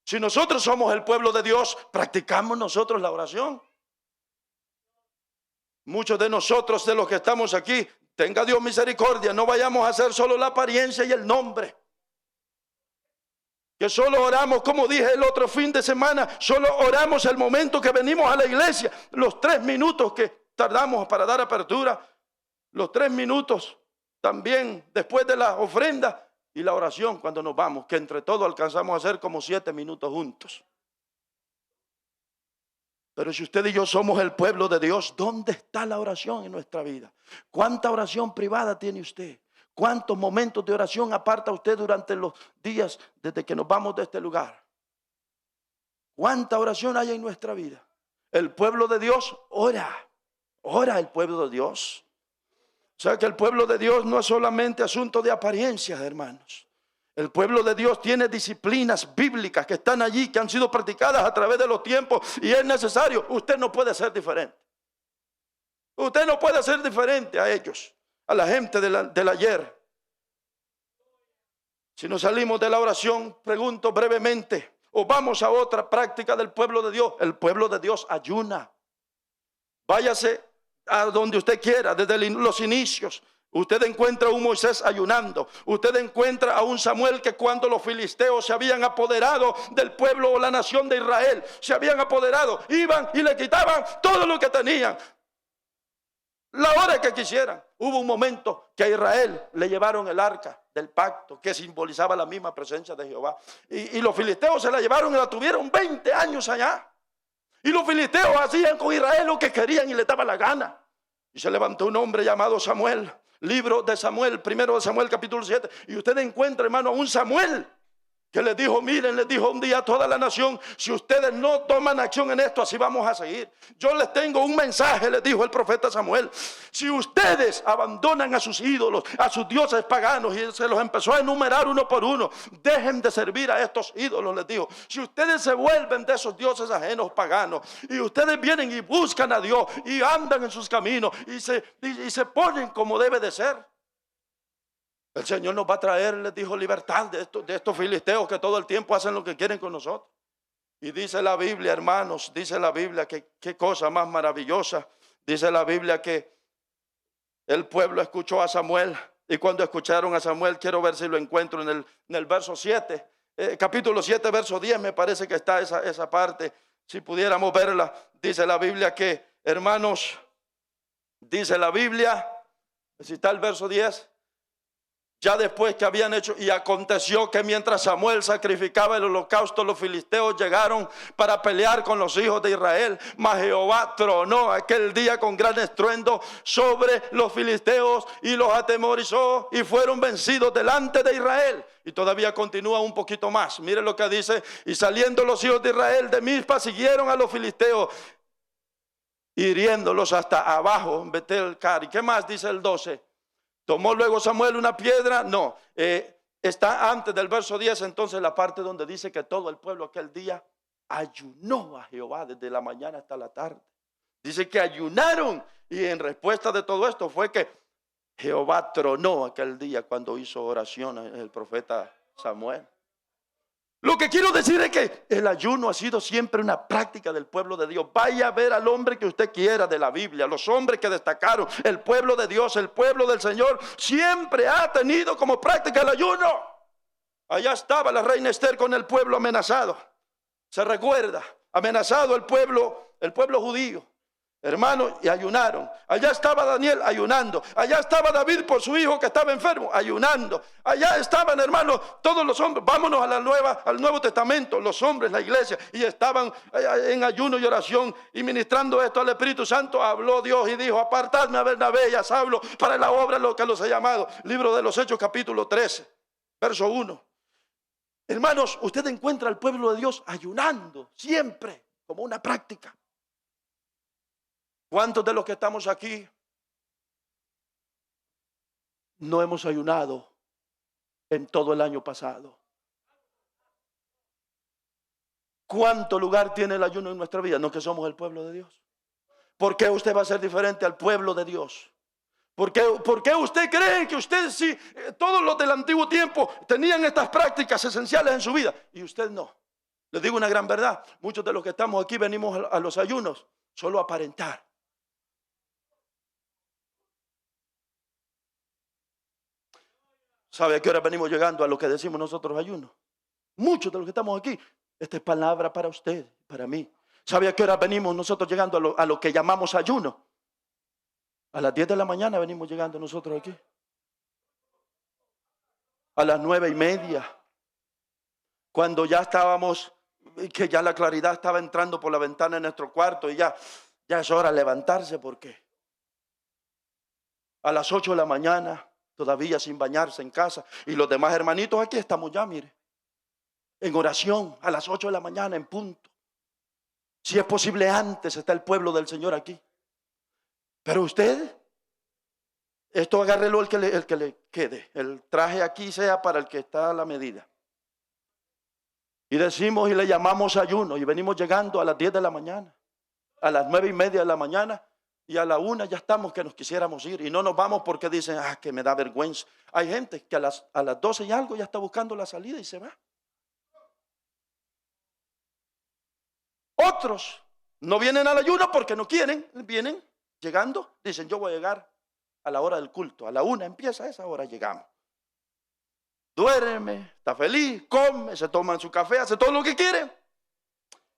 Si nosotros somos el pueblo de Dios, ¿practicamos nosotros la oración? Muchos de nosotros, de los que estamos aquí, tenga Dios misericordia, no vayamos a hacer solo la apariencia y el nombre. Que solo oramos, como dije el otro fin de semana, solo oramos el momento que venimos a la iglesia. Los 3 minutos que tardamos para dar apertura, los 3 minutos también después de la ofrenda y la oración cuando nos vamos, que entre todos alcanzamos a hacer como 7 minutos juntos. Pero si usted y yo somos el pueblo de Dios, ¿dónde está la oración en nuestra vida? ¿Cuánta oración privada tiene usted? ¿Cuántos momentos de oración aparta usted durante los días desde que nos vamos de este lugar? ¿Cuánta oración hay en nuestra vida? El pueblo de Dios ora. Ora el pueblo de Dios. O sea que el pueblo de Dios no es solamente asunto de apariencias, hermanos. El pueblo de Dios tiene disciplinas bíblicas que están allí, que han sido practicadas a través de los tiempos y es necesario. Usted no puede ser diferente. Usted no puede ser diferente a ellos, a la gente del ayer. Si nos salimos de la oración, pregunto brevemente, o vamos a otra práctica del pueblo de Dios. El pueblo de Dios ayuna. Váyase a donde usted quiera, desde los inicios. Usted encuentra a un Moisés ayunando. Usted encuentra a un Samuel que cuando los filisteos se habían apoderado del pueblo o la nación de Israel, se habían apoderado, iban y le quitaban todo lo que tenían, la hora que quisieran. Hubo un momento que a Israel le llevaron el arca del pacto, que simbolizaba la misma presencia de Jehová. Y los filisteos se la llevaron y la tuvieron 20 años allá. Y los filisteos hacían con Israel lo que querían y le daba la gana. Y se levantó un hombre llamado Samuel. Libro de Samuel, 1 de Samuel capítulo 7. Y usted encuentra, hermano, a un Samuel que les dijo, miren, les dijo un día a toda la nación, si ustedes no toman acción en esto, así vamos a seguir. Yo les tengo un mensaje, les dijo el profeta Samuel. Si ustedes abandonan a sus ídolos, a sus dioses paganos, y se los empezó a enumerar uno por uno, dejen de servir a estos ídolos, les dijo. Si ustedes se vuelven de esos dioses ajenos paganos, y ustedes vienen y buscan a Dios, y andan en sus caminos, y se ponen como debe de ser, el Señor nos va a traer, les dijo, libertad de estos filisteos que todo el tiempo hacen lo que quieren con nosotros. Y dice la Biblia, hermanos, dice la Biblia que qué cosa más maravillosa. Dice la Biblia que el pueblo escuchó a Samuel. Y cuando escucharon a Samuel, quiero ver si lo encuentro en el verso 7. Capítulo 7, verso 10, me parece que está esa parte. Si pudiéramos verla, dice la Biblia que, hermanos, dice la Biblia, si está el verso 10. Ya después que habían hecho, y aconteció que mientras Samuel sacrificaba el holocausto, los filisteos llegaron para pelear con los hijos de Israel. Mas Jehová tronó aquel día con gran estruendo sobre los filisteos y los atemorizó y fueron vencidos delante de Israel. Y todavía continúa un poquito más. Mire lo que dice: y saliendo los hijos de Israel de Mizpa, siguieron a los filisteos, hiriéndolos hasta abajo en Betel-car. ¿Y qué más dice el 12? ¿Tomó luego Samuel una piedra? No, está antes del verso 10, entonces la parte donde dice que todo el pueblo aquel día ayunó a Jehová desde la mañana hasta la tarde. Dice que ayunaron, y en respuesta de todo esto fue que Jehová tronó aquel día cuando hizo oración el profeta Samuel. Lo que quiero decir es que el ayuno ha sido siempre una práctica del pueblo de Dios. Vaya a ver al hombre que usted quiera de la Biblia, los hombres que destacaron, el pueblo de Dios, el pueblo del Señor, siempre ha tenido como práctica el ayuno. Allá estaba la reina Esther con el pueblo amenazado. Se recuerda, amenazado el pueblo judío. Hermanos, y ayunaron. Allá estaba Daniel ayunando. Allá estaba David por su hijo que estaba enfermo, ayunando. Allá estaban, hermanos, todos los hombres. Vámonos al Nuevo Testamento, los hombres, la iglesia, y estaban en ayuno y oración y ministrando esto al Espíritu Santo. Habló Dios y dijo: apartadme a Bernabé y a Saulo para la obra lo que los he llamado. Libro de los Hechos, capítulo 13, verso 1. Hermanos, usted encuentra al pueblo de Dios ayunando siempre como una práctica. ¿Cuántos de los que estamos aquí no hemos ayunado en todo el año pasado? ¿Cuánto lugar tiene el ayuno en nuestra vida? No, que somos el pueblo de Dios. ¿Por qué usted va a ser diferente al pueblo de Dios? ¿Por qué usted cree que usted sí, todos los del antiguo tiempo tenían estas prácticas esenciales en su vida y usted no? Les digo una gran verdad. Muchos de los que estamos aquí venimos a los ayunos solo a aparentar. ¿Sabe a qué hora venimos llegando a lo que decimos nosotros ayuno? Muchos de los que estamos aquí, esta es palabra para usted, para mí. ¿Sabe a qué hora venimos nosotros llegando a lo que llamamos ayuno? A las 10 de la mañana venimos llegando nosotros aquí. A las 9:30. Cuando ya estábamos, que ya la claridad estaba entrando por la ventana en nuestro cuarto y ya es hora de levantarse. ¿Por qué? A las 8 de la mañana. Todavía sin bañarse en casa. Y los demás hermanitos aquí estamos ya, mire, en oración a las 8 de la mañana en punto. Si es posible antes, está el pueblo del Señor aquí. Pero usted, esto agárrelo el que le quede. El traje aquí sea para el que está a la medida. Y decimos y le llamamos ayuno. Y venimos llegando a las 10 de la mañana. A las 9:30 de la mañana. Y a la 1 ya estamos que nos quisiéramos ir. Y no nos vamos porque dicen, que me da vergüenza. Hay gente que a las 12 y algo ya está buscando la salida y se va. Otros no vienen al ayuno porque no quieren. Vienen llegando. Dicen, yo voy a llegar a la hora del culto. A la 1 empieza, a esa hora llegamos. Duerme, está feliz, come, se toman su café, hace todo lo que quiere.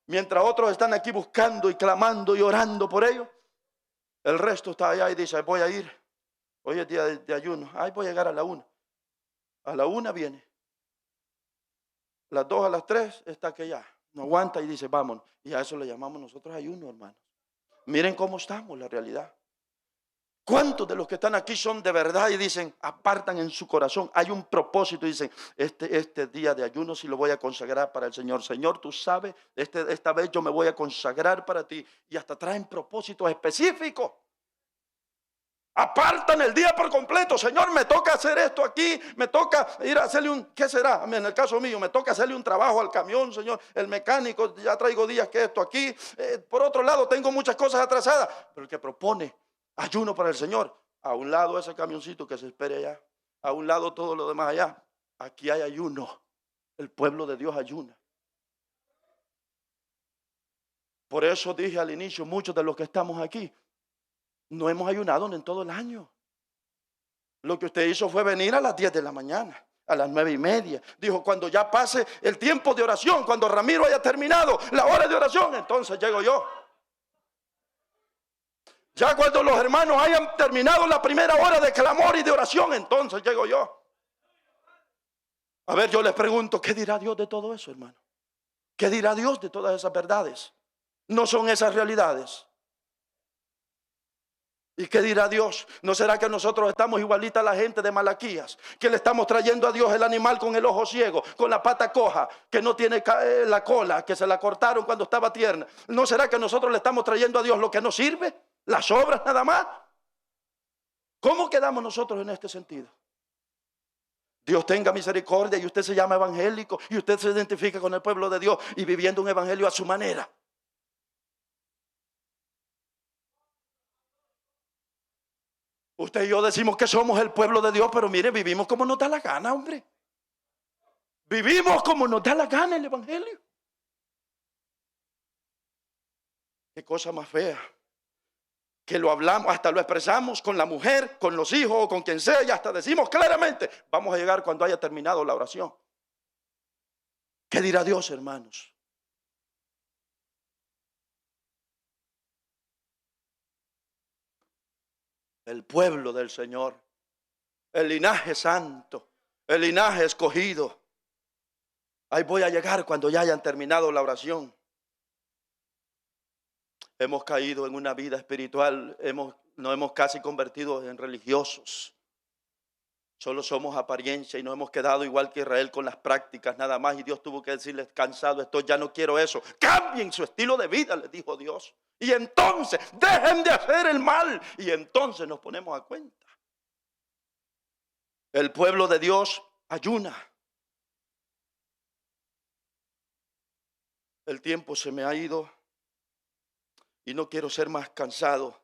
Mientras otros están aquí buscando y clamando y orando por ellos. El resto está allá y dice, voy a ir. Hoy es día de ayuno. Voy a llegar a la 1. A la 1 viene. A las 2, a las 3 está que ya no aguanta y dice, vámonos. Y a eso le llamamos nosotros ayuno, hermanos. Miren cómo estamos, la realidad. ¿Cuántos de los que están aquí son de verdad y dicen, apartan en su corazón? Hay un propósito y dicen, este día de ayuno sí lo voy a consagrar para el Señor. Señor, tú sabes, esta vez yo me voy a consagrar para ti. Y hasta traen propósitos específicos. Apartan el día por completo. Señor, me toca hacer esto aquí, me toca ir a hacerle ¿qué será? En el caso mío, me toca hacerle un trabajo al camión, Señor, el mecánico, ya traigo días que esto aquí. Por otro lado, tengo muchas cosas atrasadas. Pero el que propone ayuno para el Señor, a un lado ese camioncito que se espere allá, a un lado todo lo demás allá. Aquí hay ayuno. El pueblo de Dios ayuna. Por eso dije al inicio, muchos de los que estamos aquí no hemos ayunado en todo el año. Lo que usted hizo fue venir a las 10 de la mañana, a las 9:30. Dijo, cuando ya pase el tiempo de oración, cuando Ramiro haya terminado la hora de oración, entonces llego yo. Ya cuando los hermanos hayan terminado la primera hora de clamor y de oración, entonces llego yo. A ver, yo les pregunto, ¿qué dirá Dios de todo eso, hermano? ¿Qué dirá Dios de todas esas verdades? ¿No son esas realidades? ¿Y qué dirá Dios? ¿No será que nosotros estamos igualita a la gente de Malaquías? Que le estamos trayendo a Dios el animal con el ojo ciego, con la pata coja, que no tiene la cola, que se la cortaron cuando estaba tierna. ¿No será que nosotros le estamos trayendo a Dios lo que nos sirve? Las obras nada más. ¿Cómo quedamos nosotros en este sentido? Dios tenga misericordia y usted se llama evangélico y usted se identifica con el pueblo de Dios y viviendo un evangelio a su manera. Usted y yo decimos que somos el pueblo de Dios, pero mire, vivimos como nos da la gana, hombre. Vivimos como nos da la gana el evangelio. Qué cosa más fea. Que lo hablamos, hasta lo expresamos con la mujer, con los hijos o con quien sea, y hasta decimos claramente, vamos a llegar cuando haya terminado la oración. ¿Qué dirá Dios, hermanos? El pueblo del Señor, el linaje santo, el linaje escogido. Ahí voy a llegar cuando ya hayan terminado la oración. Hemos caído en una vida espiritual, nos hemos casi convertido en religiosos. Solo somos apariencia y nos hemos quedado igual que Israel con las prácticas nada más. Y Dios tuvo que decirles, cansado estoy, ya no quiero eso. Cambien su estilo de vida, les dijo Dios. Y entonces dejen de hacer el mal. Y entonces nos ponemos a cuenta. El pueblo de Dios ayuna. El tiempo se me ha ido y no quiero ser más cansado.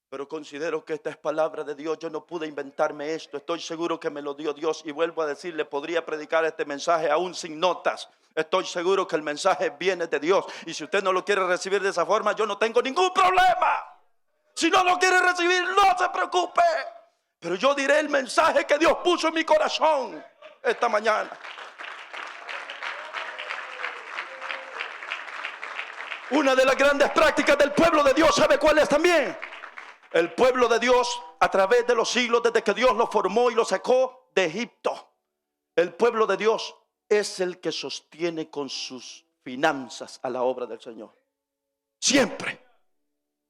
Pero considero que esta es palabra de Dios. Yo no pude inventarme esto. Estoy seguro que me lo dio Dios. Y vuelvo a decirle, podría predicar este mensaje aún sin notas. Estoy seguro que el mensaje viene de Dios. Y si usted no lo quiere recibir de esa forma, yo no tengo ningún problema. Si no lo quiere recibir, no se preocupe. Pero yo diré el mensaje que Dios puso en mi corazón esta mañana. Una de las grandes prácticas del pueblo de Dios, ¿sabe cuál es también? El pueblo de Dios, a través de los siglos, desde que Dios lo formó y lo sacó de Egipto, el pueblo de Dios es el que sostiene con sus finanzas a la obra del Señor. Siempre.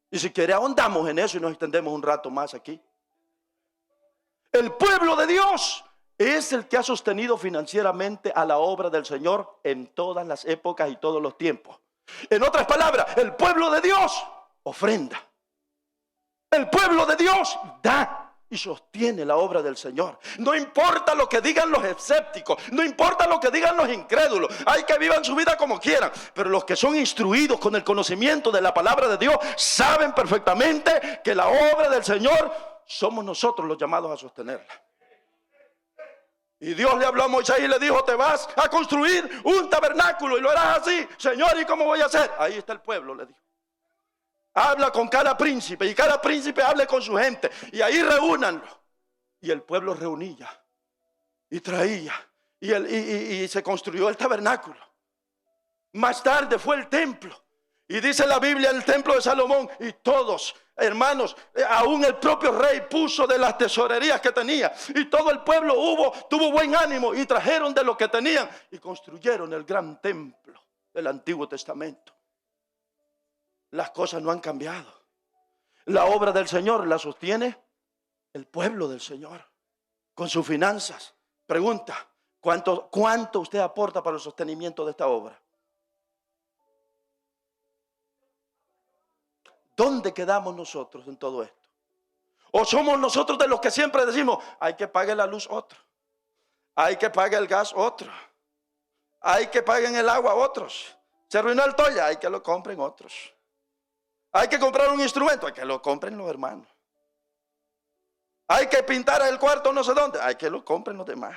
Y si quiere ahondamos en eso y nos extendemos un rato más aquí. El pueblo de Dios es el que ha sostenido financieramente a la obra del Señor en todas las épocas y todos los tiempos. En otras palabras, el pueblo de Dios ofrenda. El pueblo de Dios da y sostiene la obra del Señor. No importa lo que digan los escépticos, no importa lo que digan los incrédulos. Hay que vivan su vida como quieran, pero los que son instruidos con el conocimiento de la palabra de Dios saben perfectamente que la obra del Señor somos nosotros los llamados a sostenerla. Y Dios le habló a Moisés y le dijo, te vas a construir un tabernáculo y lo harás así. Señor, ¿y cómo voy a hacer? Ahí está el pueblo, le dijo. Habla con cada príncipe y cada príncipe hable con su gente y ahí reúnanlo. Y el pueblo reunía y traía y se construyó el tabernáculo. Más tarde fue el templo. Y dice la Biblia, el templo de Salomón, y todos, hermanos, aún el propio rey puso de las tesorerías que tenía. Y todo el pueblo tuvo buen ánimo y trajeron de lo que tenían y construyeron el gran templo del Antiguo Testamento. Las cosas no han cambiado. La obra del Señor la sostiene el pueblo del Señor con sus finanzas. Pregunta, ¿cuánto usted aporta para el sostenimiento de esta obra? ¿Dónde quedamos nosotros en todo esto? ¿O somos nosotros de los que siempre decimos, hay que pagar la luz otro, hay que pagar el gas otro, hay que pagar el agua otros, se arruinó el toalla, hay que lo compren otros, hay que comprar un instrumento, hay que lo compren los hermanos, hay que pintar el cuarto no sé dónde, hay que lo compren los demás,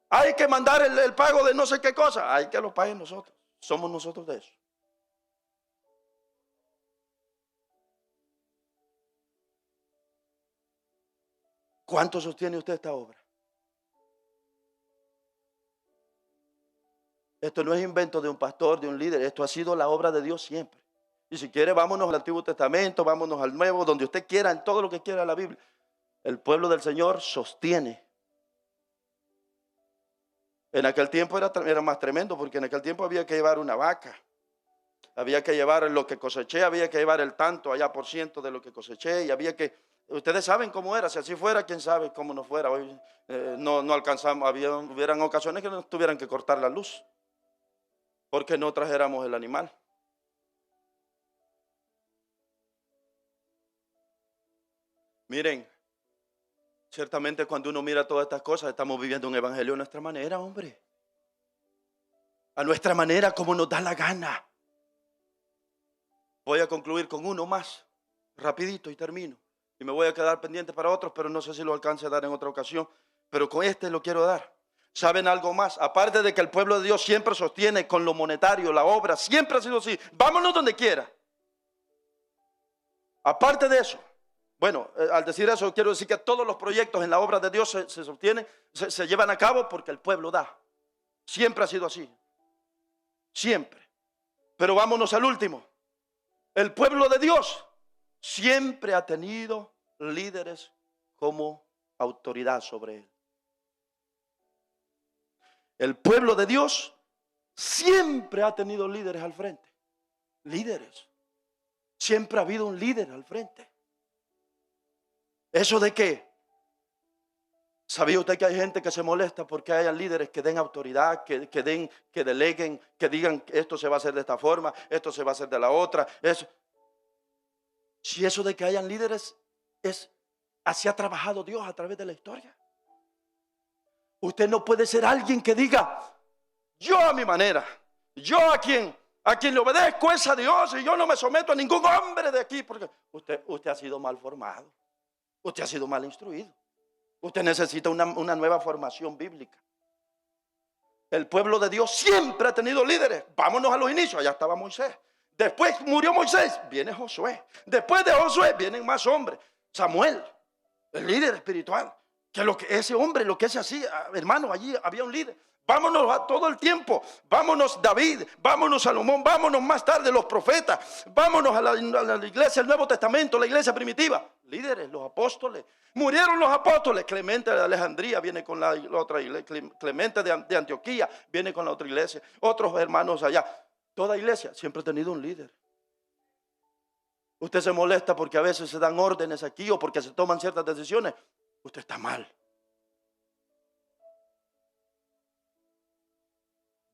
hay que mandar el pago de no sé qué cosa, hay que lo paguen nosotros? Somos nosotros de eso. ¿Cuánto sostiene usted esta obra? Esto no es invento de un pastor, de un líder. Esto ha sido la obra de Dios siempre. Y si quiere, vámonos al Antiguo Testamento, vámonos al Nuevo, donde usted quiera, en todo lo que quiera la Biblia. El pueblo del Señor sostiene. En aquel tiempo era más tremendo, porque en aquel tiempo había que llevar una vaca. Había que llevar lo que coseché, había que llevar el tanto allá por ciento de lo que coseché, y había que... Ustedes saben cómo era, si así fuera, quién sabe cómo no fuera. Hoy no alcanzamos, hubieran ocasiones que nos tuvieran que cortar la luz, porque no trajéramos el animal. Miren, ciertamente cuando uno mira todas estas cosas, estamos viviendo un evangelio a nuestra manera, hombre. A nuestra manera, como nos da la gana. Voy a concluir con uno más, rapidito y termino. Y me voy a quedar pendiente para otros, pero no sé si lo alcance a dar en otra ocasión. Pero con este lo quiero dar. ¿Saben algo más? Aparte de que el pueblo de Dios siempre sostiene con lo monetario, la obra, siempre ha sido así. Vámonos donde quiera. Aparte de eso, bueno, al decir eso quiero decir que todos los proyectos en la obra de Dios se sostienen, se llevan a cabo porque el pueblo da. Siempre ha sido así. Siempre. Pero vámonos al último. El pueblo de Dios siempre ha tenido líderes como autoridad sobre él. El pueblo de Dios siempre ha tenido líderes al frente. Líderes. Siempre ha habido un líder al frente. ¿Eso de qué? ¿Sabía usted que hay gente que se molesta porque hayan líderes que den autoridad, que deleguen, que digan esto se va a hacer de esta forma, esto se va a hacer de la otra? Eso. Si eso de que hayan líderes así ha trabajado Dios a través de la historia. Usted no puede ser alguien que diga, yo a mi manera, yo a quien le obedezco es a Dios y yo no me someto a ningún hombre de aquí, porque usted ha sido mal formado, usted ha sido mal instruido, usted necesita una nueva formación bíblica. El pueblo de Dios siempre ha tenido líderes. Vámonos a los inicios, allá estaba Moisés. Después murió Moisés, viene Josué. Después de Josué vienen más hombres. Samuel, el líder espiritual. Ese hombre, lo que se hacía, hermano, allí había un líder. Vámonos a todo el tiempo. Vámonos David, vámonos Salomón, vámonos más tarde los profetas. Vámonos a la iglesia, el Nuevo Testamento, la iglesia primitiva. Líderes, los apóstoles. Murieron los apóstoles. Clemente de Alejandría viene con la otra iglesia. Clemente de Antioquía viene con la otra iglesia. Otros hermanos allá. Toda iglesia siempre ha tenido un líder. Usted se molesta porque a veces se dan órdenes aquí o porque se toman ciertas decisiones. Usted está mal.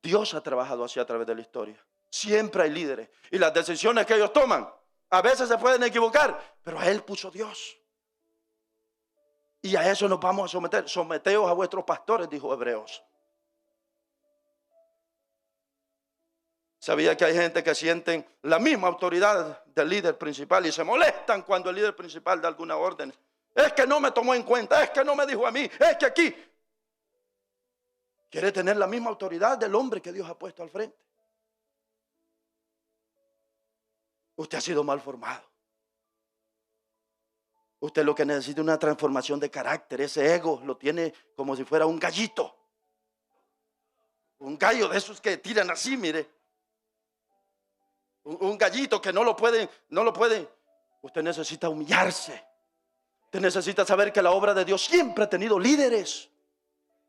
Dios ha trabajado así a través de la historia. Siempre hay líderes. Y las decisiones que ellos toman, a veces se pueden equivocar, pero a Él puso Dios. Y a eso nos vamos a someter. Someteos a vuestros pastores, dijo Hebreos. ¿Sabía que hay gente que sienten la misma autoridad del líder principal y se molestan cuando el líder principal da alguna orden? Es que no me tomó en cuenta, es que no me dijo a mí, es que aquí. Quiere tener la misma autoridad del hombre que Dios ha puesto al frente. Usted ha sido mal formado. Usted lo que necesita es una transformación de carácter. Ese ego lo tiene como si fuera un gallito. Un gallo de esos que tiran así, mire. Un gallito que no lo pueden. Usted necesita humillarse. Usted necesita saber que la obra de Dios siempre ha tenido líderes.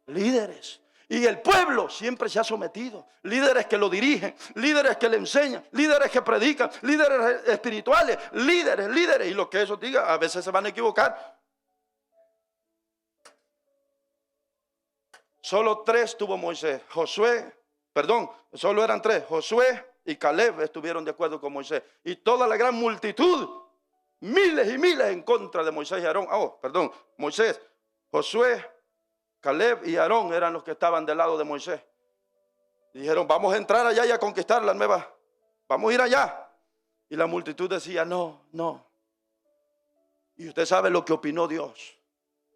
Líderes. Y el pueblo siempre se ha sometido. Líderes que lo dirigen, líderes que le enseñan, líderes que predican, líderes espirituales, líderes. Y lo que eso diga, a veces se van a equivocar. Solo 3 tuvo Moisés. Solo eran 3. Josué y Caleb estuvieron de acuerdo con Moisés. Y toda la gran multitud, miles y miles en contra de Moisés y Aarón. Moisés, Josué, Caleb y Aarón eran los que estaban del lado de Moisés. Dijeron, vamos a entrar allá y a conquistar la nueva. Vamos a ir allá. Y la multitud decía, no. Y usted sabe lo que opinó Dios.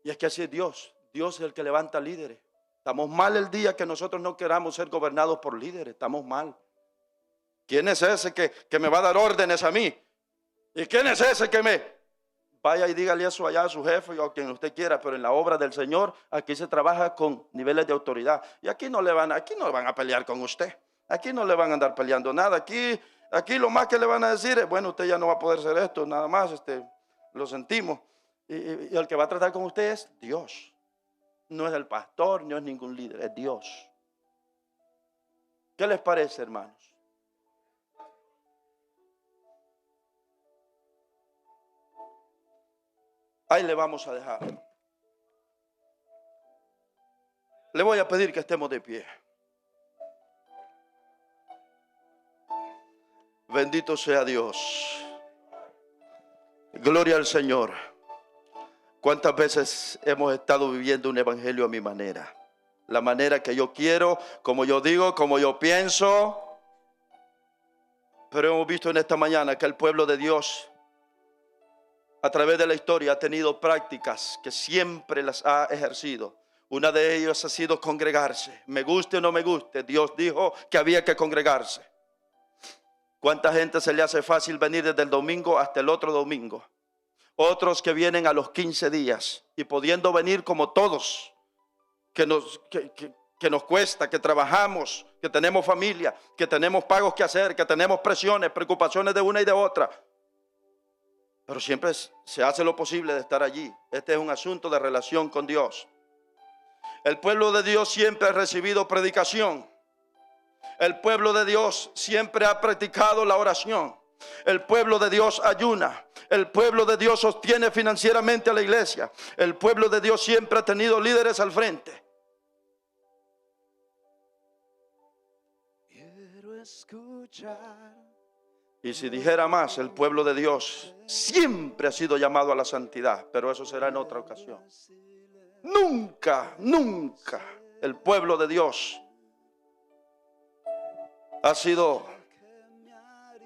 Y es que así es Dios. Dios es el que levanta líderes. Estamos mal el día que nosotros no queramos ser gobernados por líderes. Estamos mal. ¿Quién es ese que me va a dar órdenes a mí? ¿Y quién es ese que me... Vaya y dígale eso allá a su jefe o a quien usted quiera, pero en la obra del Señor aquí se trabaja con niveles de autoridad. Y aquí no van a pelear con usted. Aquí no le van a andar peleando nada. Aquí lo más que le van a decir es, bueno, usted ya no va a poder hacer esto, nada más, lo sentimos. Y el que va a tratar con usted es Dios. No es el pastor, no es ningún líder, es Dios. ¿Qué les parece, hermanos? Ahí le vamos a dejar. Le voy a pedir que estemos de pie. Bendito sea Dios. Gloria al Señor. ¿Cuántas veces hemos estado viviendo un evangelio a mi manera? La manera que yo quiero, como yo digo, como yo pienso. Pero hemos visto en esta mañana que el pueblo de Dios, a través de la historia, ha tenido prácticas que siempre las ha ejercido. Una de ellas ha sido congregarse. Me guste o no me guste, Dios dijo que había que congregarse. ¿Cuánta gente se le hace fácil venir desde el domingo hasta el otro domingo? Otros que vienen a los 15 días y pudiendo venir como todos, que nos cuesta, que trabajamos, que tenemos familia, que tenemos pagos que hacer, que tenemos presiones, preocupaciones de una y de otra. Pero siempre se hace lo posible de estar allí. Este es un asunto de relación con Dios. El pueblo de Dios siempre ha recibido predicación. El pueblo de Dios siempre ha practicado la oración. El pueblo de Dios ayuna. El pueblo de Dios sostiene financieramente a la iglesia. El pueblo de Dios siempre ha tenido líderes al frente. Quiero escuchar. Y si dijera más, el pueblo de Dios siempre ha sido llamado a la santidad, pero eso será en otra ocasión. Nunca el pueblo de Dios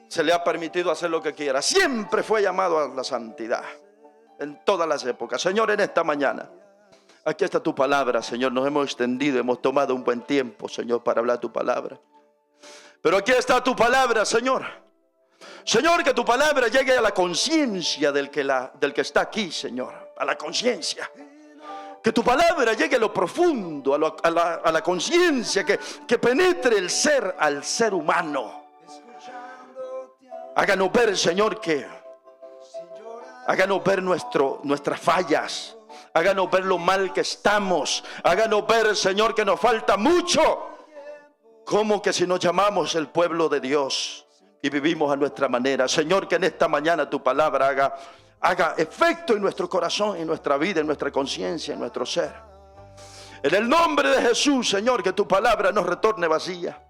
se le ha permitido hacer lo que quiera. Siempre fue llamado a la santidad, en todas las épocas. Señor, en esta mañana, aquí está tu palabra, Señor. Nos hemos extendido, hemos tomado un buen tiempo, Señor, para hablar tu palabra. Pero aquí está tu palabra, Señor. Señor, que tu palabra llegue a la conciencia del que está aquí, Señor. A la conciencia. Que tu palabra llegue a lo profundo, a la conciencia, que penetre el ser al ser humano. Háganos ver, Señor, háganos ver nuestras fallas. Háganos ver lo mal que estamos. Háganos ver, Señor, que nos falta mucho. Como que si nos llamamos el pueblo de Dios y vivimos a nuestra manera. Señor, que en esta mañana tu palabra haga efecto en nuestro corazón, en nuestra vida, en nuestra conciencia, en nuestro ser. En el nombre de Jesús, Señor, que tu palabra no retorne vacía.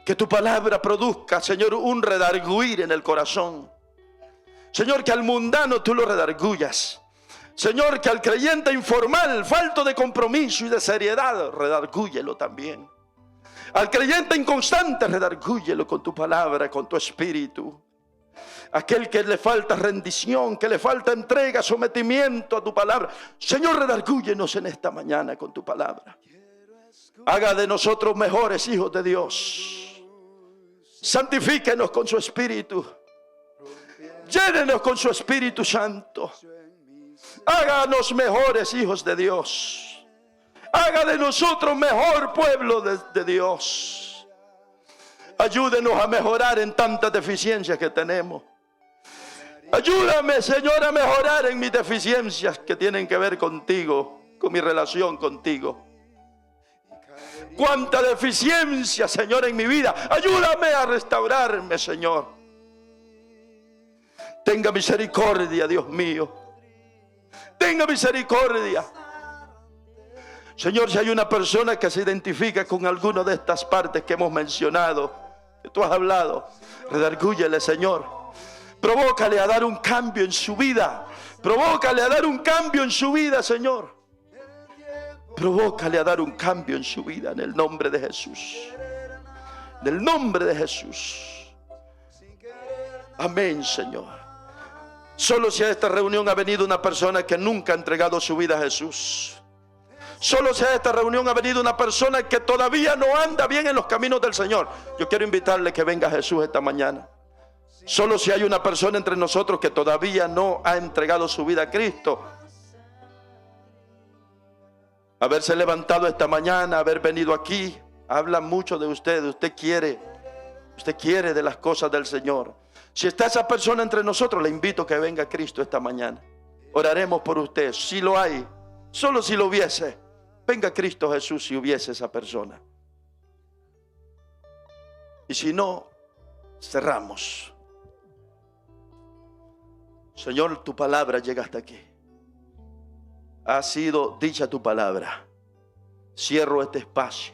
Que tu palabra produzca, Señor, un redarguir en el corazón. Señor, que al mundano tú lo redargullas. Señor, que al creyente informal, falto de compromiso y de seriedad, redargúyelo también. Al creyente inconstante, redargúyelo con tu palabra, con tu espíritu. Aquel que le falta rendición, que le falta entrega, sometimiento a tu palabra. Señor, redargúyenos en esta mañana con tu palabra. Haga de nosotros mejores hijos de Dios. Santifíquenos con su espíritu. Llénenos con su Espíritu Santo. Háganos mejores hijos de Dios. Haga de nosotros mejor pueblo de Dios. Ayúdenos a mejorar en tantas deficiencias que tenemos. Ayúdame, Señor, a mejorar en mis deficiencias que tienen que ver contigo, con mi relación contigo. cuánta deficiencia, Señor, en mi vida. Ayúdame a restaurarme, Señor. Tenga misericordia, Dios mío. Tenga misericordia. Señor, si hay una persona que se identifica con alguna de estas partes que hemos mencionado, que tú has hablado, redargúyele, Señor. Provócale a dar un cambio en su vida. Provócale a dar un cambio en su vida, Señor. Provócale a dar un cambio en su vida en el nombre de Jesús. En el nombre de Jesús. Amén, Señor. Solo si a esta reunión ha venido una persona que nunca ha entregado su vida a Jesús. Solo si a esta reunión ha venido una persona que todavía no anda bien en los caminos del Señor. Yo quiero invitarle que venga a Jesús esta mañana. Solo si hay una persona entre nosotros que todavía no ha entregado su vida a Cristo. Haberse levantado esta mañana, haber venido aquí, habla mucho de usted. Usted quiere de las cosas del Señor. Si está esa persona entre nosotros, le invito a que venga a Cristo esta mañana. Oraremos por usted. Si lo hay, solo si lo hubiese, venga Cristo Jesús si hubiese esa persona. Y si no, cerramos. Señor, tu palabra llega hasta aquí. Ha sido dicha tu palabra. Cierro este espacio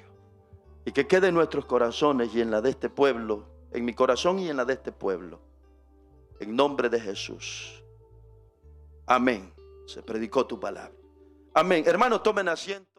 y que quede en nuestros corazones y en la de este pueblo, en mi corazón y en la de este pueblo, en nombre de Jesús. Amén. Se predicó tu palabra. Amén. Hermanos, tomen asiento.